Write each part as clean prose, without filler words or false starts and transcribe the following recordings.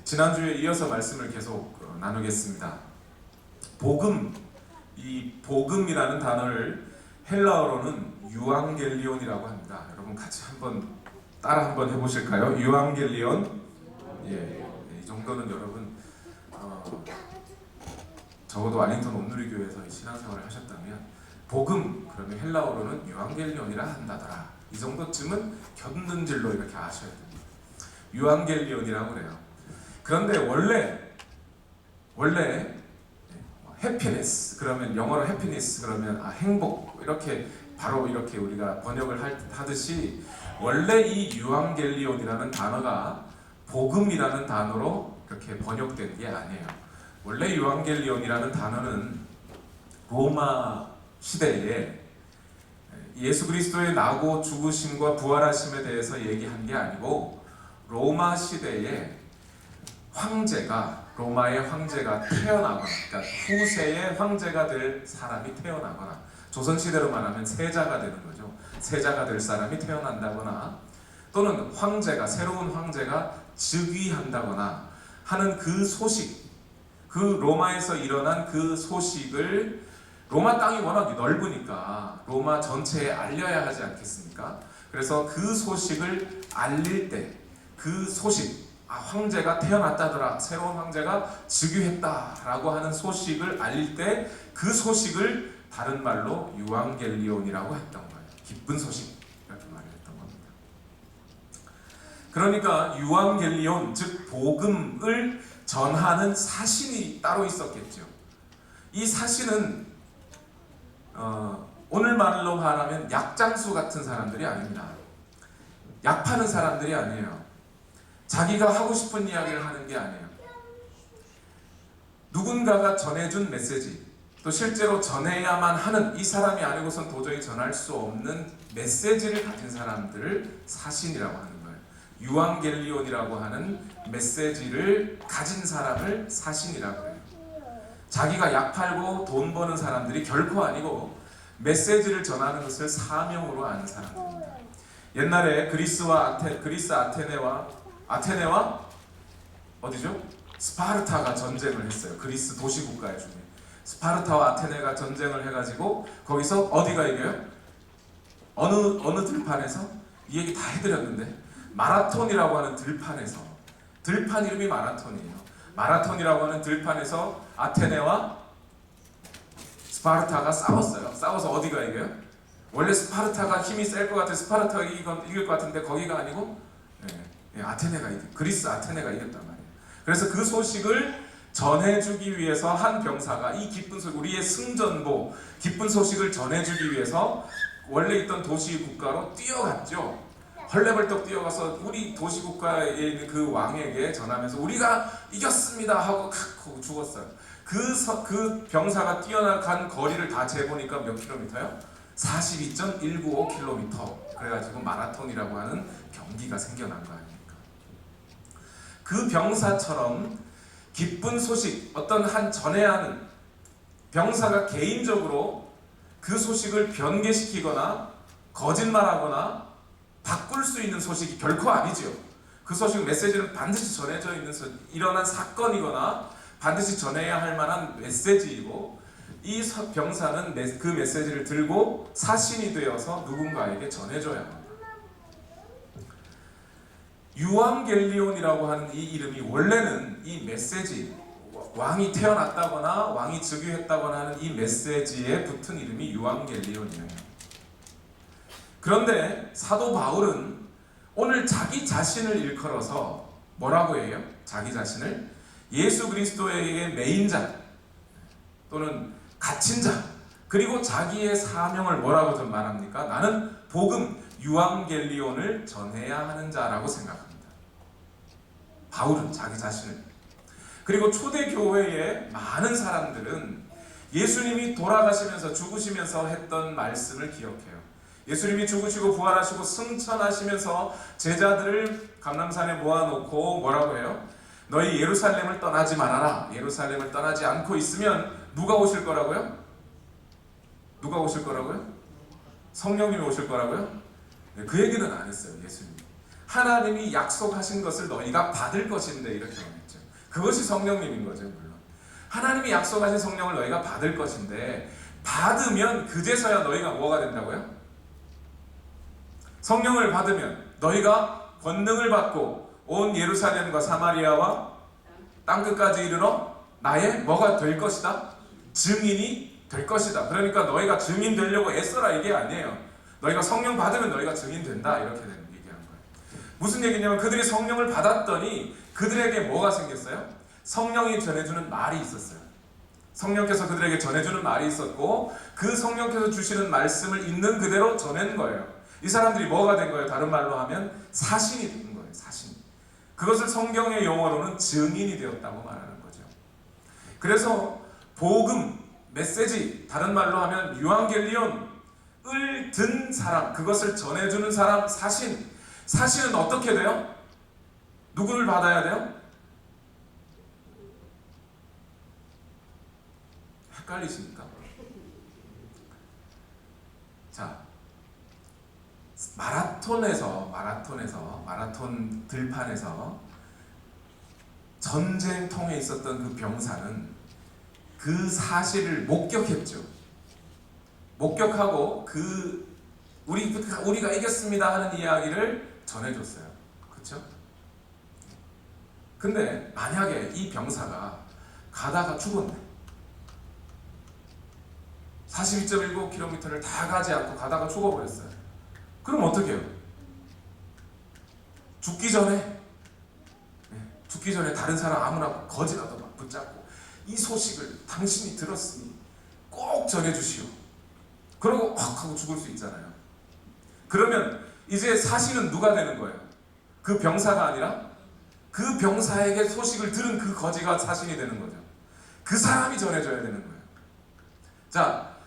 지난주에 이어서 말씀을 계속 나누겠습니다. 복음, 이 복음이라는 단어를 헬라어로는 유앙겔리온이라고 합니다. 여러분 같이 따라 한번 해보실까요? 유앙겔리온. 이 정도는 여러분 적어도 알링턴 온누리교회에서 신앙생활을 하셨다면 복음 그러면 헬라어로는 유앙겔리온이라 한다더라. 이 정도쯤은 견눈질로 이렇게 아셔야 됩니다. 유앙겔리온이라고 그래요. 그런데 원래 해피니스 그러면 영어로 해피니스 그러면 행복 이렇게 바로 이렇게 우리가 번역을 하듯이 원래 이 유앙겔리온이라는 단어가 복음이라는 단어로 그렇게 번역된 게 아니에요. 원래 유앙겔리온이라는 단어는 로마 시대에 예수 그리스도의 나고 죽으심과 부활하심에 대해서 얘기한 게 아니고 로마 시대에 로마의 황제가 태어나거나 그러니까 후세의 황제가 될 사람이 태어나거나 조선시대로 말하면 세자가 되는 거죠. 세자가 될 사람이 태어난다거나 또는 새로운 황제가 즉위한다거나 하는 그 소식, 그 로마에서 일어난 그 소식을 로마 땅이 워낙 넓으니까 로마 전체에 알려야 하지 않겠습니까? 그래서 그 소식을 알릴 때 그 소식, 황제가 태어났다더라, 새로운 황제가 즉위했다라고 하는 소식을 알릴 때 그 소식을 다른 말로 유앙겔리온이라고 했던 거예요. 기쁜 소식 이렇게 말을 했던 겁니다. 그러니까 유앙겔리온 즉 복음을 전하는 사신이 따로 있었겠죠. 이 사신은 오늘 말로 말하면 약장수 같은 사람들이 아닙니다. 약 파는 사람들이 아니에요. 자기가 하고 싶은 이야기를 하는 게 아니에요. 누군가가 전해준 메시지, 또 실제로 전해야만 하는 이 사람이 아니고선 도저히 전할 수 없는 메시지를 가진 사람들을 사신이라고 하는 거예요. 유앙겔리온이라고 하는 메시지를 가진 사람을 사신이라고 해요. 자기가 약 팔고 돈 버는 사람들이 결코 아니고 메시지를 전하는 것을 사명으로 하는 사람들입니다. 옛날에 그리스 아테네와 어디죠? 스파르타가 전쟁을 했어요. 그리스 도시국가 중에 스파르타와 아테네가 전쟁을 해가지고 거기서 어디가 이겨요? 어느 들판에서? 이 얘기 다 해드렸는데 마라톤이라고 하는 들판에서, 들판 이름이 마라톤이에요. 마라톤이라고 하는 들판에서 아테네와 스파르타가 싸웠어요. 싸워서 어디가 이겨요? 원래 스파르타가 힘이 셀 것 같아 스파르타가 이길 것 같은데 거기가 아니고 그리스 아테네가 이겼단 말이에요. 그래서 그 소식을 전해주기 위해서 한 병사가 이 기쁜 소식, 우리의 승전보, 기쁜 소식을 전해주기 위해서 원래 있던 도시국가로 뛰어갔죠. 헐레벌떡 뛰어가서 우리 도시국가에 있는 그 왕에게 전하면서 우리가 이겼습니다 하고 죽었어요. 그 병사가 뛰어나간 거리를 다 재보니까 몇 킬로미터요? 42.195km. 그래가지고 마라톤이라고 하는 경기가 생겨난 거 아닙니까? 그 병사처럼 기쁜 소식, 어떤 한 전해야 하는 병사가 개인적으로 그 소식을 변개시키거나 거짓말하거나 바꿀 수 있는 소식이 결코 아니죠. 그 소식 메시지는 반드시 전해져 있는 일어난 사건이거나 반드시 전해야 할 만한 메시지이고 이 병사는 그 메시지를 들고 사신이 되어서 누군가에게 전해줘야 합니다. 유앙겔리온이라고 하는 이 이름이 원래는 이 메시지, 왕이 태어났다거나 왕이 즉위했다거나 하는 이 메시지에 붙은 이름이 유앙겔리온이에요. 그런데 사도 바울은 오늘 자기 자신을 일컬어서 뭐라고 해요? 자기 자신을 예수 그리스도에게 메인 자 또는 갇힌 자 그리고 자기의 사명을 뭐라고 좀 말합니까? 나는 복음 유앙겔리온을 전해야 하는 자라고 생각합니다. 바울은 자기 자신을. 그리고 초대교회의 많은 사람들은 예수님이 돌아가시면서 죽으시면서 했던 말씀을 기억해요. 예수님이 죽으시고 부활하시고 승천하시면서 제자들을 감람산에 모아놓고 뭐라고 해요? 너희 예루살렘을 떠나지 말아라. 예루살렘을 떠나지 않고 있으면 누가 오실 거라고요? 누가 오실 거라고요? 성령님이 오실 거라고요? 그 얘기는 안 했어요. 예수님이. 하나님이 약속하신 것을 너희가 받을 것인데 이렇게 말했죠. 그것이 성령님인 거죠. 물론 하나님이 약속하신 성령을 너희가 받을 것인데, 받으면 그제서야 너희가 뭐가 된다고요? 성령을 받으면 너희가 권능을 받고 온 예루살렘과 사마리아와 땅끝까지 이르러 나의 뭐가 될 것이다? 증인이 될 것이다. 그러니까 너희가 증인 되려고 애써라 이게 아니에요. 너희가 성령 받으면 너희가 증인 된다, 이렇게 얘기한 거예요. 무슨 얘기냐면 그들이 성령을 받았더니 그들에게 뭐가 생겼어요? 성령이 전해주는 말이 있었어요. 성령께서 그들에게 전해주는 말이 있었고, 그 성령께서 주시는 말씀을 있는 그대로 전한 거예요. 이 사람들이 뭐가 된 거예요? 다른 말로 하면 사신이 된 거예요. 사신. 그것을 성경의 용어로는 증인이 되었다고 말하는 거죠. 그래서 복음, 메시지, 다른 말로 하면 유앙겔리온을 든 사람, 그것을 전해주는 사람, 사신. 사신은 어떻게 돼요? 누구를 받아야 돼요? 헷갈리십니까? 자, 마라톤 들판에서 전쟁통에 있었던 그 병사는 그 사실을 목격했죠. 목격하고 우리가 이겼습니다 하는 이야기를 전해줬어요. 그렇죠? 근데 만약에 이 병사가 가다가 죽었네. 42.19km를 다 가지 않고 가다가 죽어버렸어요. 그럼 어떻게 해요? 죽기 전에 다른 사람 아무나 거지라도 막 붙잡고 이 소식을 당신이 들었으니 꼭 전해주시오. 그러고 확 하고 죽을 수 있잖아요. 그러면 이제 사신은 누가 되는 거예요? 그 병사가 아니라 그 병사에게 소식을 들은 그 거지가 사신이 되는 거죠. 그 사람이 전해줘야 되는 거예요. 자,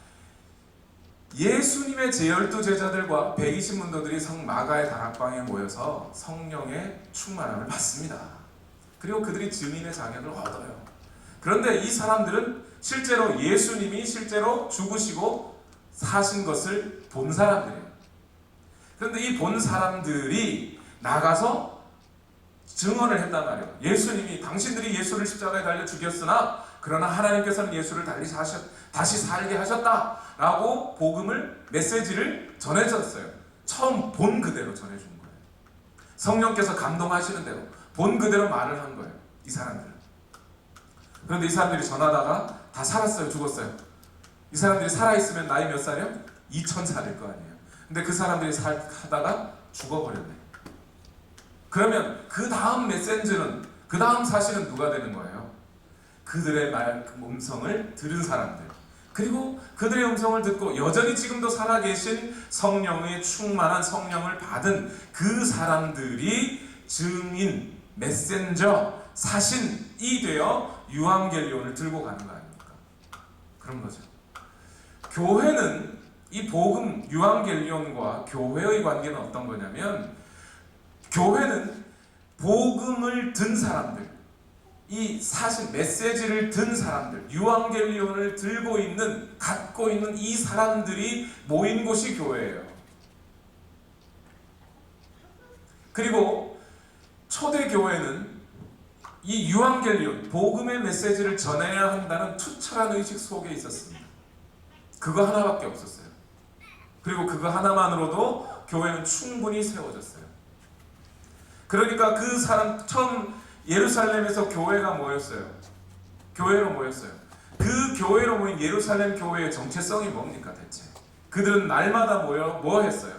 예수님의 제12 제자들과 120문도들이 성마가의 다락방에 모여서 성령의 충만함을 받습니다. 그리고 그들이 증인의 자격을 얻어요. 그런데 이 사람들은 실제로 예수님이 실제로 죽으시고 사신 것을 본 사람들이에요. 그런데 이 본 사람들이 나가서 증언을 했단 말이에요. 예수님이, 당신들이 예수를 십자가에 달려 죽였으나 그러나 하나님께서는 예수를 다시 살게 하셨다라고 복음을, 메시지를 전해줬어요. 처음 본 그대로 전해준 거예요. 성령께서 감동하시는 대로 본 그대로 말을 한 거예요. 이 사람들은. 그런데 이 사람들이 전하다가 다 살았어요? 죽었어요? 이 사람들이 살아있으면 나이 몇 살이요? 2000살일 거 아니에요. 근데 그 사람들이 하다가 죽어버렸네. 그러면 그 다음 메시지는, 그 다음 사실은 누가 되는 거예요? 그들의 음성을 들은 사람들, 그리고 그들의 음성을 듣고 여전히 지금도 살아계신 성령의 충만한 성령을 받은 그 사람들이 증인, 메신저, 사신이 되어 유앙겔리온을 들고 가는 거 아닙니까? 그런 거죠. 교회는 이 복음, 유앙겔리온과 교회의 관계는 어떤 거냐면, 교회는 복음을 든 사람들, 이 사실 메시지를 든 사람들, 유앙겔리온을 들고 있는, 갖고 있는 이 사람들이 모인 곳이 교회예요. 그리고 초대교회는 이 유앙겔리온, 복음의 메시지를 전해야 한다는 투철한 의식 속에 있었습니다. 그거 하나밖에 없었어요. 그리고 그거 하나만으로도 교회는 충분히 세워졌어요. 그러니까 그 사람, 처음 예루살렘에서 교회가 모였어요. 교회로 모였어요. 그 교회로 모인 예루살렘 교회의 정체성이 뭡니까 대체? 그들은 날마다 모여 뭐 했어요?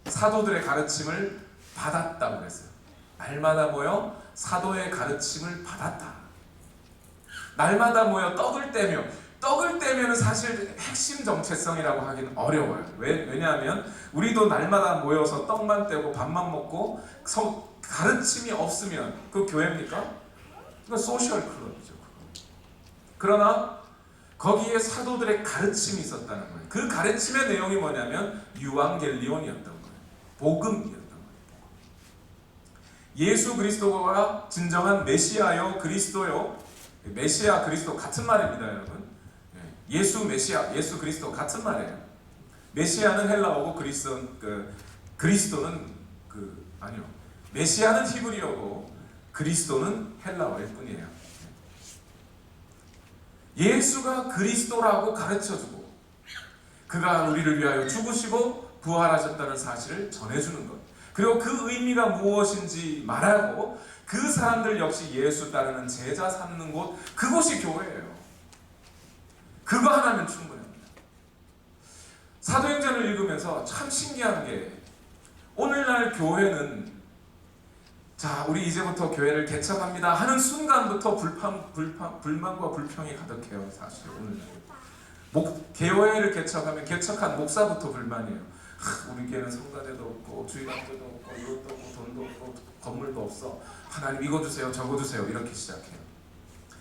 사도들의 가르침을 받았다고 그랬어요. 날마다 모여 사도의 가르침을 받았다. 날마다 모여 떡을 떼면 사실 핵심 정체성이라고 하기는 어려워요. 왜냐하면 우리도 날마다 모여서 떡만 떼고 밥만 먹고 가르침이 없으면 그 교회입니까? 그건 소셜 클럽이죠. 그러나 거기에 사도들의 가르침이 있었다는 거예요. 그 가르침의 내용이 뭐냐면 유앙겔리온이었던 거예요. 복음이었던 거예요. 예수 그리스도가 진정한 메시아요, 그리스도요. 메시아, 그리스도 같은 말입니다, 여러분. 예수, 메시아, 예수, 그리스도 같은 말이에요. 메시아는 헬라어고 그리스도는 아니요. 메시아는 히브리어고 그리스도는 헬라어일 뿐이에요. 예수가 그리스도라고 가르쳐주고 그가 우리를 위하여 죽으시고 부활하셨다는 사실을 전해주는 것, 그리고 그 의미가 무엇인지 말하고 그 사람들 역시 예수 따르는 제자 삼는 곳, 그곳이 교회예요. 그거 하나면 충분합니다. 사도행전을 읽으면서 참 신기한 게, 오늘날 교회는 자, 우리 이제부터 교회를 개척합니다 하는 순간부터 불만과 불평이 가득해요. 사실 오늘날 교회를 개척하면 개척한 목사부터 불만이에요. 우리 교회는 성가대도 없고 주일학교도 없고 이것도 없고 돈도 없고 건물도 없어. 하나님 이거 주세요 저거 주세요 이렇게 시작해요.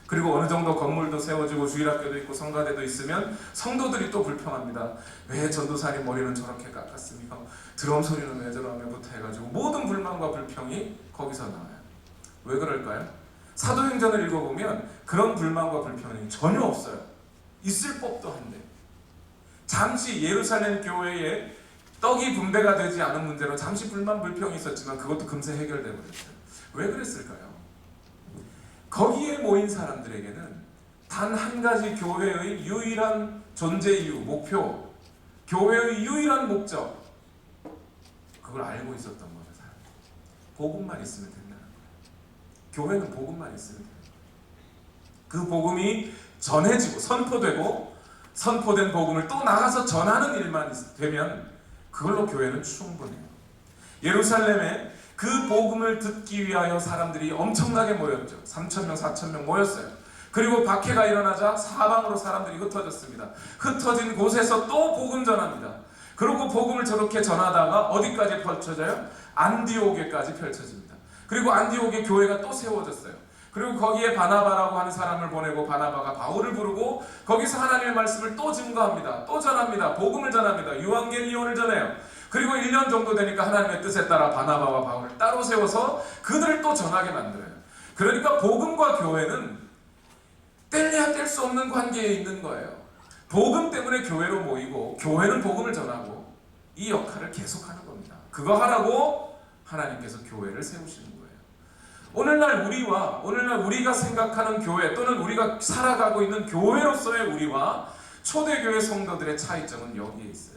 그리고 어느 정도 건물도 세워지고 주일학교도 있고 성가대도 있으면 성도들이 또 불평합니다. 왜 전도사님 머리는 저렇게 깎았습니까? 드럼 소리는 왜 저러냐부터 해가지고 모든 불만과 불평이 거기서 나와요. 왜 그럴까요? 사도행전을 읽어보면 그런 불만과 불평이 전혀 없어요. 있을 법도 한데, 잠시 예루살렘 교회에 떡이 분배가 되지 않은 문제로 잠시 불만 불평이 있었지만 그것도 금세 해결되어 버렸어요. 왜 그랬을까요? 거기에 모인 사람들에게는 단 한 가지 교회의 유일한 존재 이유, 목표, 교회의 유일한 목적, 그걸 알고 있었던 거죠. 복음만 있으면 된다는 거예요. 교회는 복음만 있으면 돼요. 그 복음이 전해지고 선포되고 선포된 복음을 또 나가서 전하는 일만 되면 그걸로 교회는 충분해요. 예루살렘에 그 복음을 듣기 위하여 사람들이 엄청나게 모였죠. 3,000명, 4,000명 모였어요. 그리고 박해가 일어나자 사방으로 사람들이 흩어졌습니다. 흩어진 곳에서 또 복음 전합니다. 그리고 복음을 저렇게 전하다가 어디까지 펼쳐져요? 안디옥에까지 펼쳐집니다. 그리고 안디옥에 교회가 또 세워졌어요. 그리고 거기에 바나바라고 하는 사람을 보내고 바나바가 바울을 부르고 거기서 하나님의 말씀을 또 증거합니다. 또 전합니다. 복음을 전합니다. 유앙겔리온을 전해요. 그리고 1년 정도 되니까 하나님의 뜻에 따라 바나바와 바울을 따로 세워서 그들을 또 전하게 만들어요. 그러니까 복음과 교회는 뗄래야 뗄 수 없는 관계에 있는 거예요. 복음 때문에 교회로 모이고 교회는 복음을 전하고 이 역할을 계속하는 겁니다. 그거 하라고 하나님께서 교회를 세우시는 거예요. 오늘날 우리가 생각하는 교회 또는 우리가 살아가고 있는 교회로서의 우리와 초대교회 성도들의 차이점은 여기에 있어요.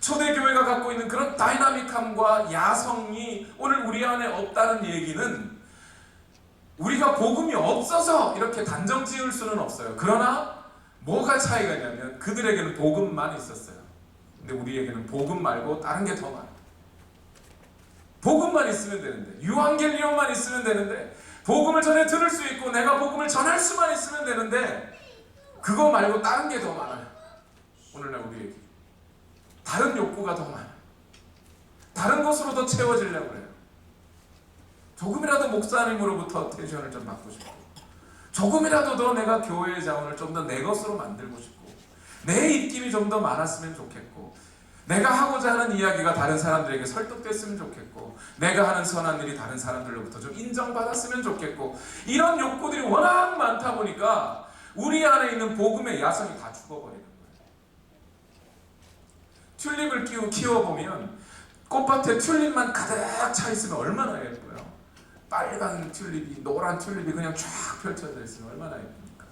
초대교회가 갖고 있는 그런 다이나믹함과 야성이 오늘 우리 안에 없다는 얘기는 우리가 복음이 없어서 이렇게 단정 지을 수는 없어요. 그러나 뭐가 차이가 있냐면 그들에게는 복음만 있었어요. 근데 우리에게는 복음 말고 다른 게 더 많아요. 복음만 있으면 되는데, 유앙겔리온만 있으면 되는데, 복음을 전해 들을 수 있고 내가 복음을 전할 수만 있으면 되는데 그거 말고 다른 게 더 많아요. 오늘날 우리에게 다른 욕구가 더 많아요. 다른 것으로 더 채워지려고 해요. 조금이라도 목사님으로부터 텐션을 좀 받고 싶고, 조금이라도 더 내가 교회의 자원을 좀 더 내 것으로 만들고 싶고, 내 입김이 좀 더 많았으면 좋겠고, 내가 하고자 하는 이야기가 다른 사람들에게 설득됐으면 좋겠고, 내가 하는 선한 일이 다른 사람들로부터 좀 인정받았으면 좋겠고, 이런 욕구들이 워낙 많다 보니까 우리 안에 있는 복음의 야성이 다 죽어버리는 거예요. 튤립을 키워보면 꽃밭에 튤립만 가득 차 있으면 얼마나 예뻐요. 빨간 튤립이, 노란 튤립이 그냥 쫙 펼쳐져 있으면 얼마나 예쁩니까?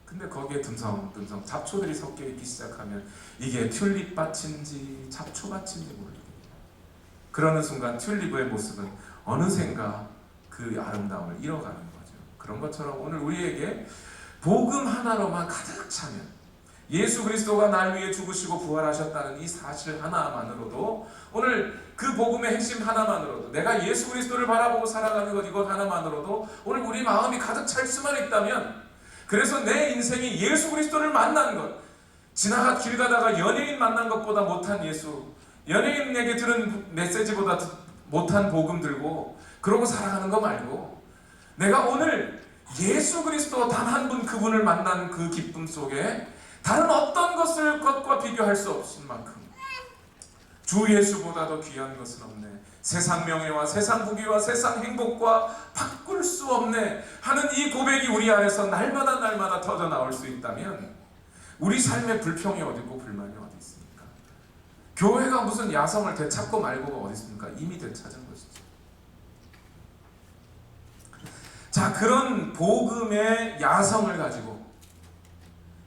근데 거기에 듬성듬성 잡초들이 섞여 있기 시작하면 이게 튤립밭인지 잡초밭인지 모르겠어요. 그러는 순간 튤립의 모습은 어느샌가 그 아름다움을 잃어가는 거죠. 그런 것처럼 오늘 우리에게 복음 하나로만 가득 차면, 예수 그리스도가 날 위해 죽으시고 부활하셨다는 이 사실 하나만으로도, 오늘 그 복음의 핵심 하나만으로도, 내가 예수 그리스도를 바라보고 살아가는 것, 이것 하나만으로도 오늘 우리 마음이 가득 찰 수만 있다면, 그래서 내 인생이 예수 그리스도를 만난 것, 길 가다가 연예인 만난 것보다 못한 예수, 연예인에게 들은 메시지보다 못한 복음 들고 그러고 살아가는 거 말고, 내가 오늘 예수 그리스도 단 한 분, 그분을 만난 그 기쁨 속에 다른 어떤 것과 비교할 수 없을 만큼 주 예수보다도 귀한 것은 없네, 세상 명예와 세상 부귀와 세상 행복과 바꿀 수 없네 하는 이 고백이 우리 안에서 날마다 터져 나올 수 있다면, 우리 삶에 불평이 어디 있고 불만이 어디 있습니까? 교회가 무슨 야성을 되찾고 말고가 어디 있습니까? 이미 되찾은 것이죠. 자, 그런 복음의 야성을 가지고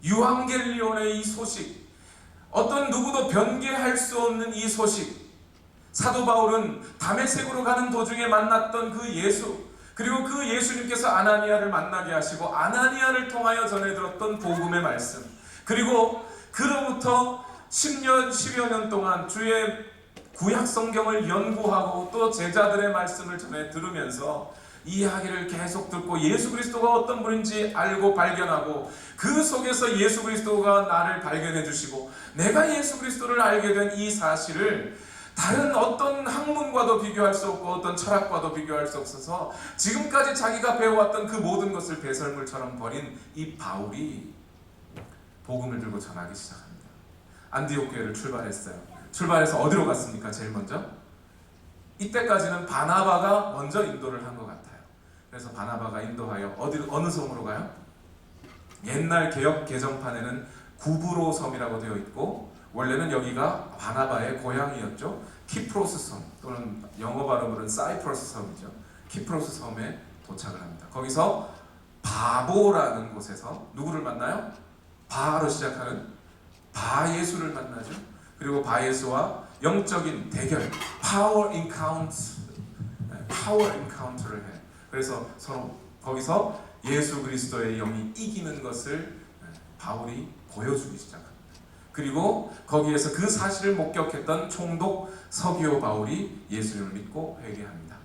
유앙겔리온의 이 소식, 어떤 누구도 변개할 수 없는 이 소식, 사도 바울은 다메섹으로 가는 도중에 만났던 그 예수, 그리고 그 예수님께서 아나니아를 만나게 하시고 아나니아를 통하여 전해 들었던 복음의 말씀, 그리고 그로부터 10년, 10여 년 동안 주의 구약 성경을 연구하고 또 제자들의 말씀을 전해 들으면서 이야기를 계속 듣고 예수 그리스도가 어떤 분인지 알고 발견하고 그 속에서 예수 그리스도가 나를 발견해 주시고 내가 예수 그리스도를 알게 된 이 사실을 다른 어떤 학문과도 비교할 수 없고 어떤 철학과도 비교할 수 없어서 지금까지 자기가 배워왔던 그 모든 것을 배설물처럼 버린 이 바울이 복음을 들고 전하기 시작합니다. 안디옥 교회를 출발했어요. 출발해서 어디로 갔습니까? 제일 먼저? 이때까지는 바나바가 먼저 인도를 한 것 같아요. 그래서 바나바가 인도하여 어느 섬으로 가요? 옛날 개역 개정판에는 구브로 섬이라고 되어 있고 원래는 여기가 바나바의 고향이었죠. 키프로스 섬 또는 영어 발음으로는 사이프러스 섬이죠. 키프로스 섬에 도착을 합니다. 거기서 바보라는 곳에서 누구를 만나요? 바로 시작하는 바예수를 만나죠. 그리고 바예수와 영적인 대결, 파워 인카운트를 해. 그래서 서로 거기서 예수 그리스도의 영이 이기는 것을 바울이 보여주기 시작합니다. 그리고 거기에서 그 사실을 목격했던 총독 서기오 바울이 예수님을 믿고 회개합니다.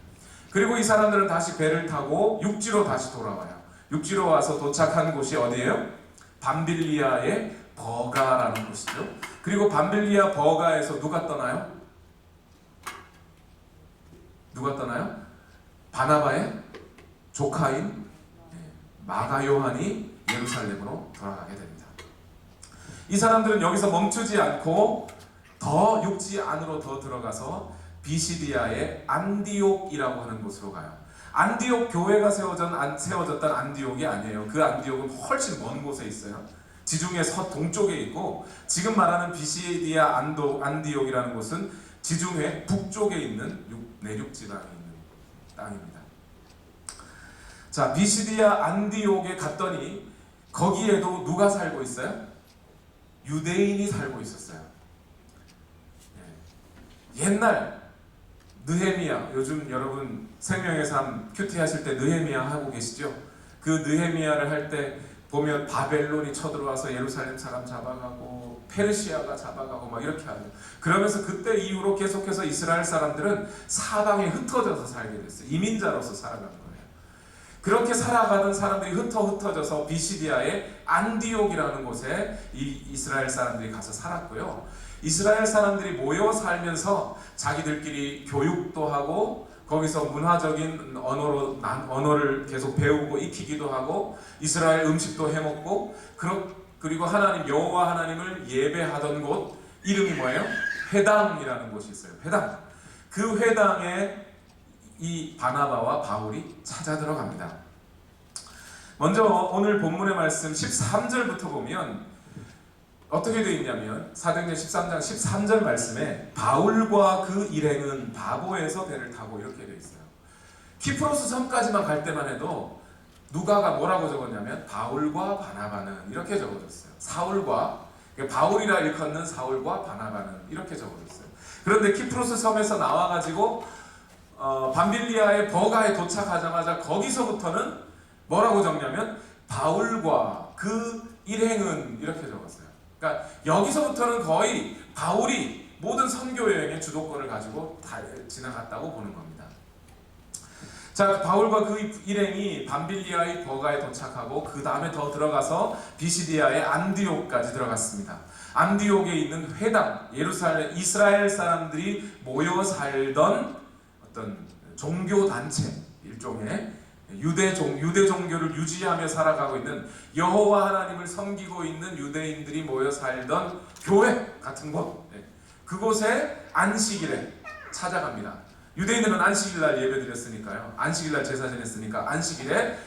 그리고 이 사람들은 다시 배를 타고 육지로 다시 돌아와요. 육지로 와서 도착한 곳이 어디예요? 밤빌리아의 버가라는 곳이죠. 그리고 밤빌리아 버가에서 누가 떠나요? 누가 떠나요? 바나바의 조카인 마가 요한이 예루살렘으로 돌아가게 됩니다. 이 사람들은 여기서 멈추지 않고 더 육지 안으로 더 들어가서 비시디아의 안디옥이라고 하는 곳으로 가요. 안디옥 교회가 세워졌던 안디옥이 아니에요. 그 안디옥은 훨씬 먼 곳에 있어요. 지중해 서동쪽에 있고 지금 말하는 비시디아 안디옥이라는 곳은 지중해 북쪽에 있는 내륙 지방에 있는 땅입니다. 자, 비시디아 안디옥에 갔더니 거기에도 누가 살고 있어요? 유대인이 살고 있었어요. 옛날 느헤미야, 요즘 여러분 생명의 삶 큐티 하실 때 느헤미야 하고 계시죠? 그 느헤미야를 할 때 보면 바벨론이 쳐들어와서 예루살렘 사람 잡아가고 페르시아가 잡아가고 막 이렇게 하죠. 그러면서 그때 이후로 계속해서 이스라엘 사람들은 사방에 흩어져서 살게 됐어요. 이민자로서 살아간 거예요. 그렇게 살아가던 사람들이 흩어져서 비시디아의 안디옥이라는 곳에 이 이스라엘 사람들이 가서 살았고요. 이스라엘 사람들이 모여 살면서 자기들끼리 교육도 하고 거기서 문화적인 언어를 계속 배우고 익히기도 하고 이스라엘 음식도 해먹고 그리고 하나님 여호와 하나님을 예배하던 곳 이름이 뭐예요? 회당이라는 곳이 있어요. 회당. 그 회당에 이 바나바와 바울이 찾아 들어갑니다. 먼저 오늘 본문의 말씀 13절부터 보면 어떻게 되어 있냐면 사도행전 13장 13절 말씀에 바울과 그 일행은 바보에서 배를 타고 이렇게 되어 있어요. 키프로스 섬까지만 갈 때만 해도 누가가 뭐라고 적었냐면 바울과 바나바는 이렇게 적어졌어요. 사울과 바울이라 일컫는 사울과 바나바는 이렇게 적어졌어요. 그런데 키프로스 섬에서 나와가지고 밤빌리아의 버가에 도착하자마자 거기서부터는 뭐라고 적냐면 바울과 그 일행은 이렇게 적었어요. 그러니까 여기서부터는 거의 바울이 모든 선교 여행의 주도권을 가지고 다 지나갔다고 보는 겁니다. 자, 바울과 그 일행이 밤빌리아의 버가에 도착하고 그 다음에 더 들어가서 비시디아의 안디옥까지 들어갔습니다. 안디옥에 있는 회당, 예루살렘 이스라엘 사람들이 모여 살던 어떤 종교 단체, 일종의 유대 종교를 유지하며 살아가고 있는 여호와 하나님을 섬기고 있는 유대인들이 모여 살던 교회 같은 곳, 그곳에 안식일에 찾아갑니다. 유대인들은 안식일날 예배드렸으니까요. 안식일날 제사 지냈으니까 안식일에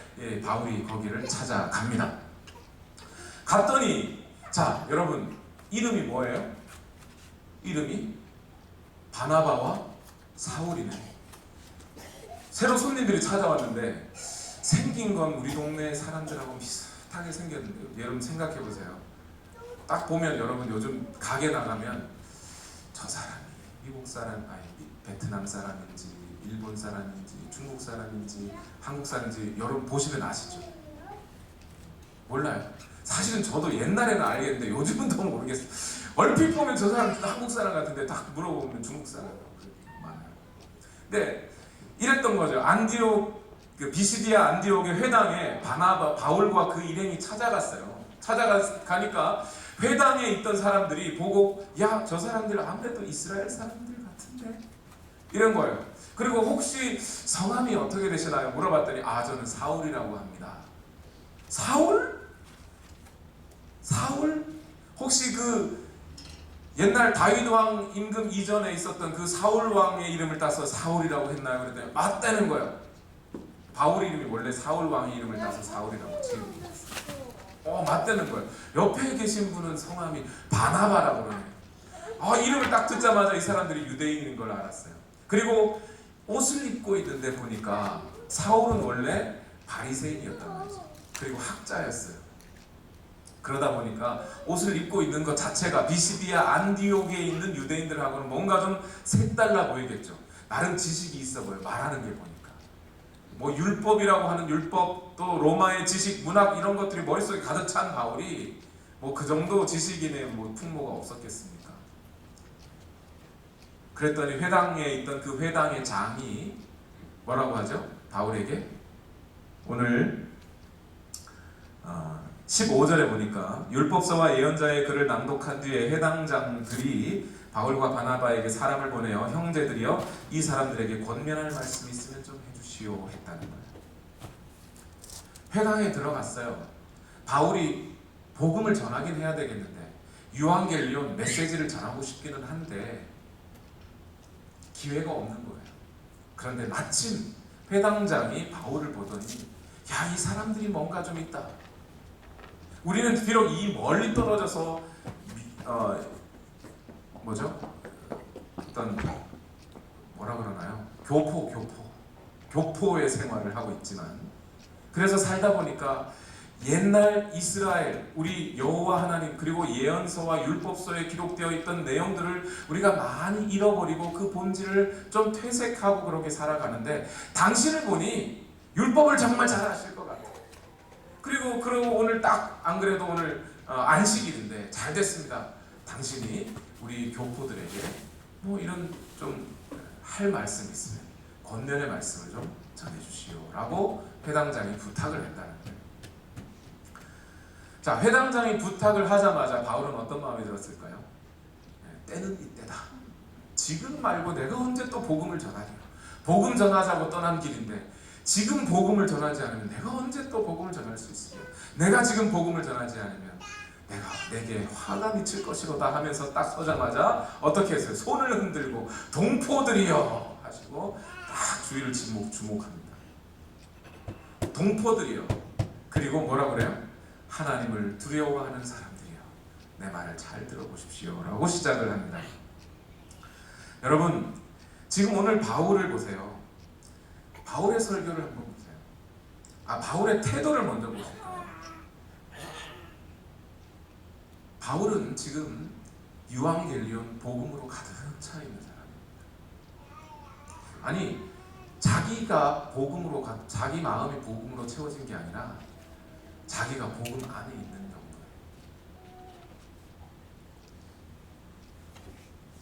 바울이 거기를 찾아갑니다. 갔더니 자, 여러분 이름이 뭐예요? 이름이 바나바와 사울이네. 새로 손님들이 찾아왔는데 생긴 건 우리 동네 사람들하고 비슷하게 생겼는데요. 여러분 생각해 보세요. 딱 보면 여러분 요즘 가게 나가면 저 사람이 미국 사람, 아니 베트남 사람인지 일본 사람인지 중국 사람인지 한국 사람인지 여러분 보시면 아시죠? 몰라요. 사실은 저도 옛날에는 알겠는데 요즘은 더 모르겠어요. 얼핏 보면 저 사람 한국 사람 같은데 딱 물어보면 중국 사람이라고 많아요. 근데 이랬던 거죠. 안디옥 그 비시디아 안디옥의 회당에 바울과 그 일행이 찾아갔어요. 찾아가니까 회당에 있던 사람들이 보고 야, 저 사람들 아무래도 이스라엘 사람들 같은데 이런 거예요. 그리고 혹시 성함이 어떻게 되시나요? 물어봤더니 아, 저는 사울이라고 합니다. 사울? 사울? 혹시 그 옛날 다윗 왕 임금 이전에 있었던 그 사울 왕의 이름을 따서 사울이라고 했나요? 그랬더니 맞다는 거예요. 바울 이름이 원래 사울 왕의 이름을 따서 사울이라고 지은 맞다는 거예요. 옆에 계신 분은 성함이 바나바라고 그러네요. 이름을 딱 듣자마자 이 사람들이 유대인인 걸 알았어요. 그리고 옷을 입고 있는데 보니까 사울은 원래 바리새인이었단 말이죠. 그리고 학자였어요. 그러다 보니까 옷을 입고 있는 것 자체가 비시디아 안디옥에 있는 유대인들하고는 뭔가 좀 색달라 보이겠죠. 나름 지식이 있어 보여요. 말하는 게 보니까. 뭐 율법이라고 하는 율법, 또 로마의 지식, 문학 이런 것들이 머릿속에 가득 찬 바울이 뭐 그 정도 지식인의 뭐 풍모가 없었겠습니까? 그랬더니 회당에 있던 그 회당의 장이 뭐라고 하죠? 바울에게 오늘 15절에 보니까 율법서와 예언자의 글을 낭독한 뒤에 회당장들이 바울과 바나바에게 사람을 보내어 형제들이여 이 사람들에게 권면할 말씀이 있으면 좀 해주시오 했다는 거예요. 회당에 들어갔어요. 바울이 복음을 전하긴 해야 되겠는데 유앙겔리온 메시지를 전하고 싶기는 한데 기회가 없는 거예요. 그런데 마침 회당장이 바울을 보더니 야, 이 사람들이 뭔가 좀 있다. 우리는 비록 이 멀리 떨어져서 어떤 뭐라 그러나요? 교포의 생활을 하고 있지만 그래서 살다 보니까 옛날 이스라엘, 우리 여호와 하나님 그리고 예언서와 율법서에 기록되어 있던 내용들을 우리가 많이 잃어버리고 그 본질을 좀 퇴색하고 그렇게 살아가는데 당신을 보니 율법을 정말 잘 아실 것 같아요. 그리고 오늘 딱 안 그래도 오늘 안식일인데 잘 됐습니다. 당신이 우리 교포들에게 뭐 이런 좀 할 말씀 있으면 권면의 말씀을 좀 전해주시오라고 회당장이 부탁을 했다는 거예요. 자, 회당장이 부탁을 하자마자 바울은 어떤 마음이 들었을까요? 때는 이때다. 지금 말고 내가 언제 또 복음을 전하리요? 복음 전하자고 떠난 길인데 지금 복음을 전하지 않으면 내가 언제 또 복음을 전할 수 있으며 내가 지금 복음을 전하지 않으면 내게 화가 미칠 것이로다 하면서 딱 서자마자 어떻게 했어요? 손을 흔들고 동포들이여 하시고 딱 주의를 주목합니다. 동포들이여. 그리고 뭐라 그래요? 하나님을 두려워하는 사람들이여 내 말을 잘 들어보십시오 라고 시작을 합니다. 여러분 지금 오늘 바울을 보세요. 바울의 설교를 한번 보세요. 바울의 태도를 먼저 보세요. 바울은 지금 유앙겔리온 복음으로 가득 차 있는 사람입니다. 아니 자기가 복음으로 자기 마음이 복음으로 채워진 게 아니라 자기가 복음 안에 있는 정도예요.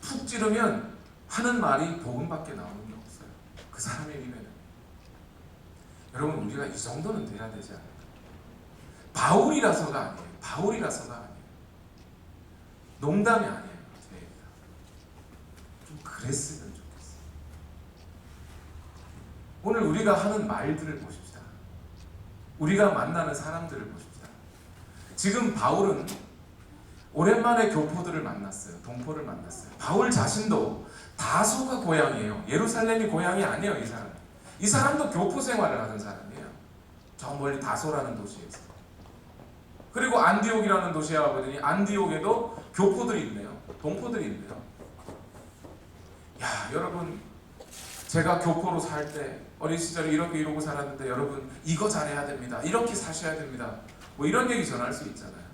푹 찌르면 하는 말이 복음밖에 나오는 게 없어요. 그 사람의 입에는. 여러분 우리가 이 정도는 돼야 되지 않을까? 바울이라서가 아니에요. 바울이라서가 아니에요. 농담이 아니에요. 좀 그랬으면 좋겠어요. 오늘 우리가 하는 말들을 보십시다. 우리가 만나는 사람들을 보십시다. 지금 바울은 오랜만에 교포들을 만났어요. 동포를 만났어요. 바울 자신도 다소가 고향이에요. 예루살렘이 고향이 아니에요. 이 사람도 교포 생활을 하던 사람이에요. 저 멀리 다소라는 도시에서. 그리고 안디옥이라는 도시에 와보더니 안디옥에도 교포들이 있네요. 동포들이 있네요. 야, 여러분 제가 교포로 살 때 어린 시절에 이렇게 이러고 살았는데 여러분 이거 잘해야 됩니다. 이렇게 사셔야 됩니다. 뭐 이런 얘기 전할 수 있잖아요.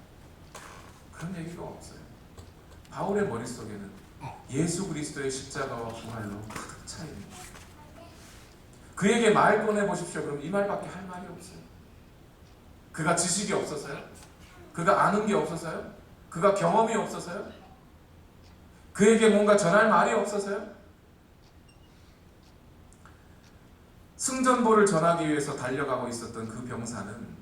그런 얘기가 없어요. 바울의 머릿속에는 예수 그리스도의 십자가와 부활로 가득 차 있는 거예요. 그에게 말 꺼내보십시오. 그럼 이 말밖에 할 말이 없어요. 그가 지식이 없어서요? 그가 아는 게 없어서요? 그가 경험이 없어서요? 그에게 뭔가 전할 말이 없어서요? 승전보를 전하기 위해서 달려가고 있었던 그 병사는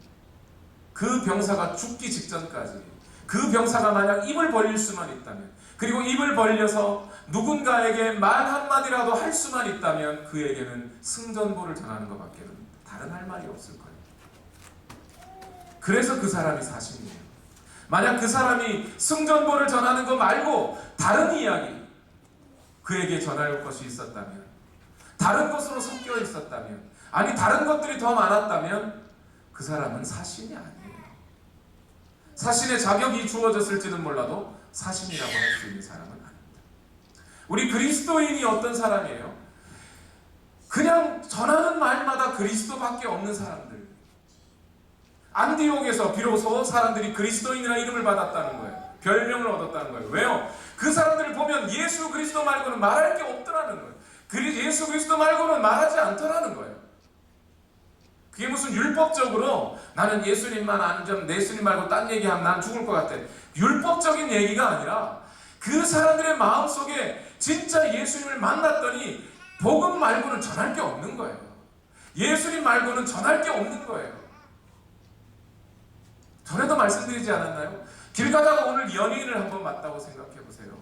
그 병사가 죽기 직전까지 그 병사가 만약 입을 벌릴 수만 있다면, 그리고 입을 벌려서 누군가에게 말 한마디라도 할 수만 있다면 그에게는 승전보를 전하는 것밖에는 다른 할 말이 없을 거예요. 그래서 그 사람이 사신이에요. 만약 그 사람이 승전보를 전하는 것 말고 다른 이야기, 그에게 전할 것이 있었다면, 다른 것으로 섞여 있었다면, 아니 다른 것들이 더 많았다면 그 사람은 사신이 아니에요. 사신의 자격이 주어졌을지는 몰라도 사신이라고 할 수 있는 사람은 아닙니다. 우리 그리스도인이 어떤 사람이에요? 그냥 전하는 말마다 그리스도밖에 없는 사람들. 안디옥에서 비로소 사람들이 그리스도인이라는 이름을 받았다는 거예요. 별명을 얻었다는 거예요. 왜요? 그 사람들을 보면 예수 그리스도 말고는 말할 게 없더라는 거예요. 예수 그리스도 말고는 말하지 않더라는 거예요. 그게 무슨 율법적으로 나는 예수님만 아는 점, 예수님 말고 딴 얘기하면 난 죽을 것 같아. 율법적인 얘기가 아니라 그 사람들의 마음속에 진짜 예수님을 만났더니 복음 말고는 전할 게 없는 거예요. 예수님 말고는 전할 게 없는 거예요. 전에도 말씀드리지 않았나요? 길 가다가 오늘 연예인을 한번 봤다고 생각해 보세요.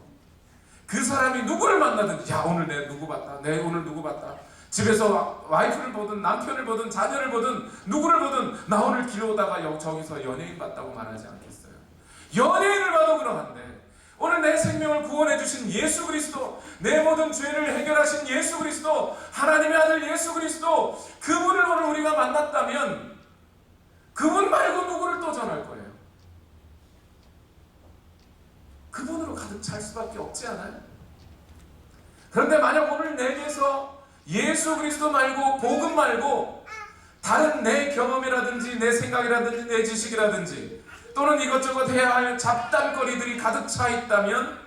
그 사람이 누구를 만나든지, 야 오늘 내 누구 봤다, 내 오늘 누구 봤다, 집에서 와이프를 보든 남편을 보든 자녀를 보든 누구를 보든 나 오늘 길 오다가 저기서 연예인 봤다고 말하지 않겠어요? 연예인을 봐도 그러한데 오늘 내 생명을 구원해 주신 예수 그리스도, 내 모든 죄를 해결하신 예수 그리스도, 하나님의 아들 예수 그리스도, 그분을 오늘 우리가 만났다면 그분 말고 누구를 또 전할 거예요? 그분으로 가득 찰 수밖에 없지 않아요? 그런데 만약 오늘 내게서 예수 그리스도 말고 복음 말고 다른 내 경험이라든지 내 생각이라든지 내 지식이라든지 또는 이것저것 해야 할 잡담거리들이 가득 차 있다면,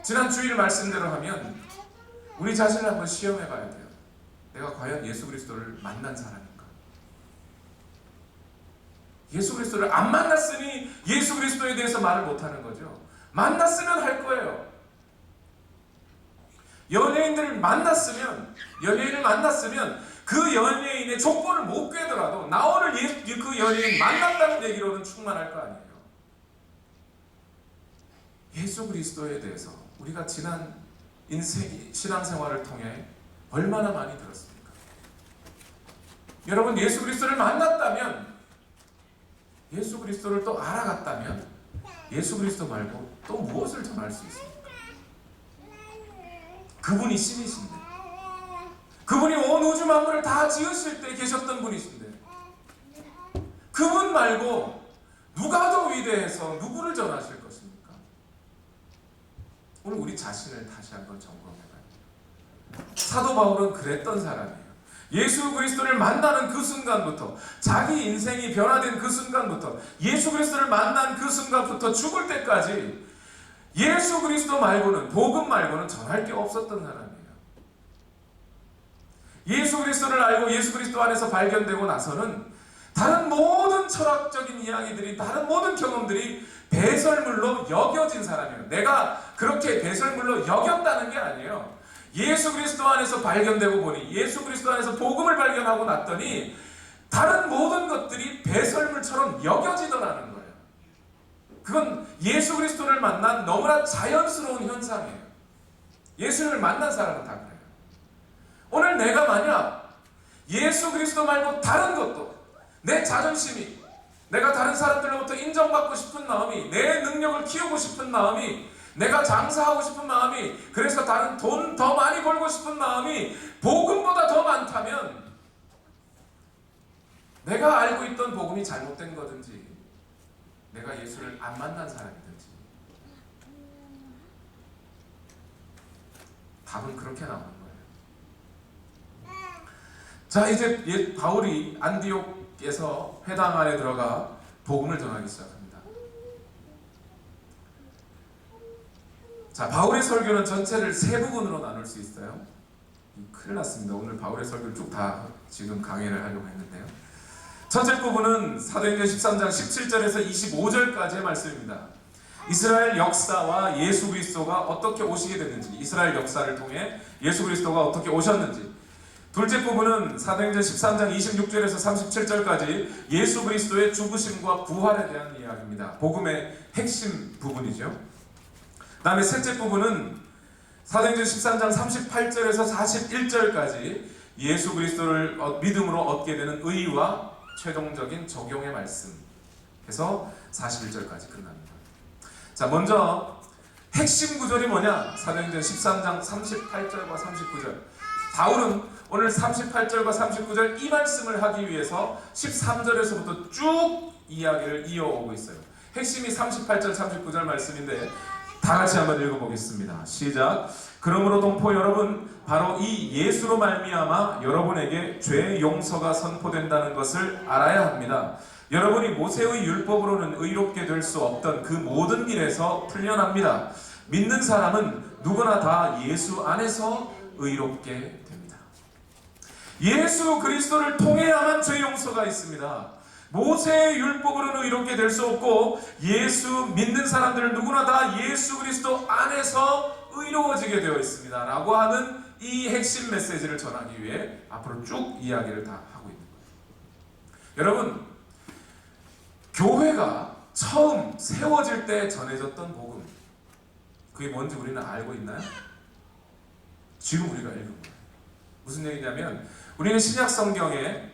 지난 주일 말씀대로 하면 우리 자신을 한번 시험해 봐야 돼요. 내가 과연 예수 그리스도를 만난 사람인가? 예수 그리스도를 안 만났으니 예수 그리스도에 대해서 말을 못하는 거죠. 만났으면 할 거예요. 연예인을 만났으면 그 연예인의 조건을 못 깨더라도 나 오늘 그 연예인 만났다는 얘기로는 충만할 거 아니에요. 예수 그리스도에 대해서 우리가 지난 인생 신앙생활을 통해 얼마나 많이 들었습니까? 여러분, 예수 그리스도를 만났다면, 예수 그리스도를 또 알아갔다면 예수 그리스도 말고 또 무엇을 전할 수 있습니까? 그분이 신이신데, 그분이 온 우주 만물을 다 지으실 때 계셨던 분이신데, 그분 말고 누가 더 위대해서 누구를 전하실 것입니까? 오늘 우리 자신을 다시 한번 점검해봐요. 사도 바울은 그랬던 사람이에요. 예수 그리스도를 만나는 그 순간부터, 자기 인생이 변화된 그 순간부터, 예수 그리스도를 만난 그 순간부터 죽을 때까지 예수 그리스도 말고는, 복음 말고는 전할 게 없었던 사람이에요. 예수 그리스도를 알고 예수 그리스도 안에서 발견되고 나서는 다른 모든 철학적인 이야기들이, 다른 모든 경험들이 배설물로 여겨진 사람이에요. 내가 그렇게 배설물로 여겼다는 게 아니에요. 예수 그리스도 안에서 발견되고 보니, 예수 그리스도 안에서 복음을 발견하고 났더니 다른 모든 것들이 배설물처럼 여겨지더라는 거예요. 그건 예수 그리스도를 만난 너무나 자연스러운 현상이에요. 예수를 만난 사람은 다 그래요. 오늘 내가 만약 예수 그리스도 말고 다른 것도, 내 자존심이, 내가 다른 사람들로부터 인정받고 싶은 마음이, 내 능력을 키우고 싶은 마음이, 내가 장사하고 싶은 마음이, 그래서 다른 돈 더 많이 벌고 싶은 마음이 복음보다 더 많다면, 내가 알고 있던 복음이 잘못된 거든지, 내가 예수를 안 만난 사람이든지, 답은 그렇게 나오는 거예요. 자, 이제 바울이 안디옥에서 회당 안에 들어가 복음을 전하기 시작합니다. 자, 바울의 설교는 전체를 세 부분으로 나눌 수 있어요. 큰일 났습니다. 오늘 바울의 설교를 쭉 다 지금 강의를 하려고 했는데요. 첫째 부분은 사도행전 13장 17절에서 25절까지의 말씀입니다. 이스라엘 역사와 예수 그리스도가 어떻게 오시게 됐는지, 이스라엘 역사를 통해 예수 그리스도가 어떻게 오셨는지. 둘째 부분은 사도행전 13장 26절에서 37절까지 예수 그리스도의 죽으심과 부활에 대한 이야기입니다. 복음의 핵심 부분이죠. 그 다음에 셋째 부분은 사도행전 13장 38절에서 41절까지 예수 그리스도를 믿음으로 얻게 되는 의와 최종적인 적용의 말씀 해서 41절까지 끝납니다. 자, 먼저 핵심 구절이 뭐냐? 사도행전 13장 38절과 39절. 바울은 오늘 38절과 39절 이 말씀을 하기 위해서 13절에서부터 쭉 이야기를 이어오고 있어요. 핵심이 38절 39절 말씀인데 다 같이 한번 읽어보겠습니다. 시작. 그러므로 동포 여러분, 바로 이 예수로 말미암아 여러분에게 죄의 용서가 선포된다는 것을 알아야 합니다. 여러분이 모세의 율법으로는 의롭게 될 수 없던 그 모든 길에서 풀려납니다. 믿는 사람은 누구나 다 예수 안에서 의롭게 됩니다. 예수 그리스도를 통해야만 죄 용서가 있습니다. 모세의 율법으로는 의롭게 될 수 없고, 예수 믿는 사람들은 누구나 다 예수 그리스도 안에서 의로워지게 되어 있습니다 라고 하는 이 핵심 메시지를 전하기 위해 앞으로 쭉 이야기를 다 하고 있는 거예요. 여러분, 교회가 처음 세워질 때 전해졌던 복음, 그게 뭔지 우리는 알고 있나요? 지금 우리가 읽은 거예요. 무슨 얘기냐면, 우리는 신약 성경에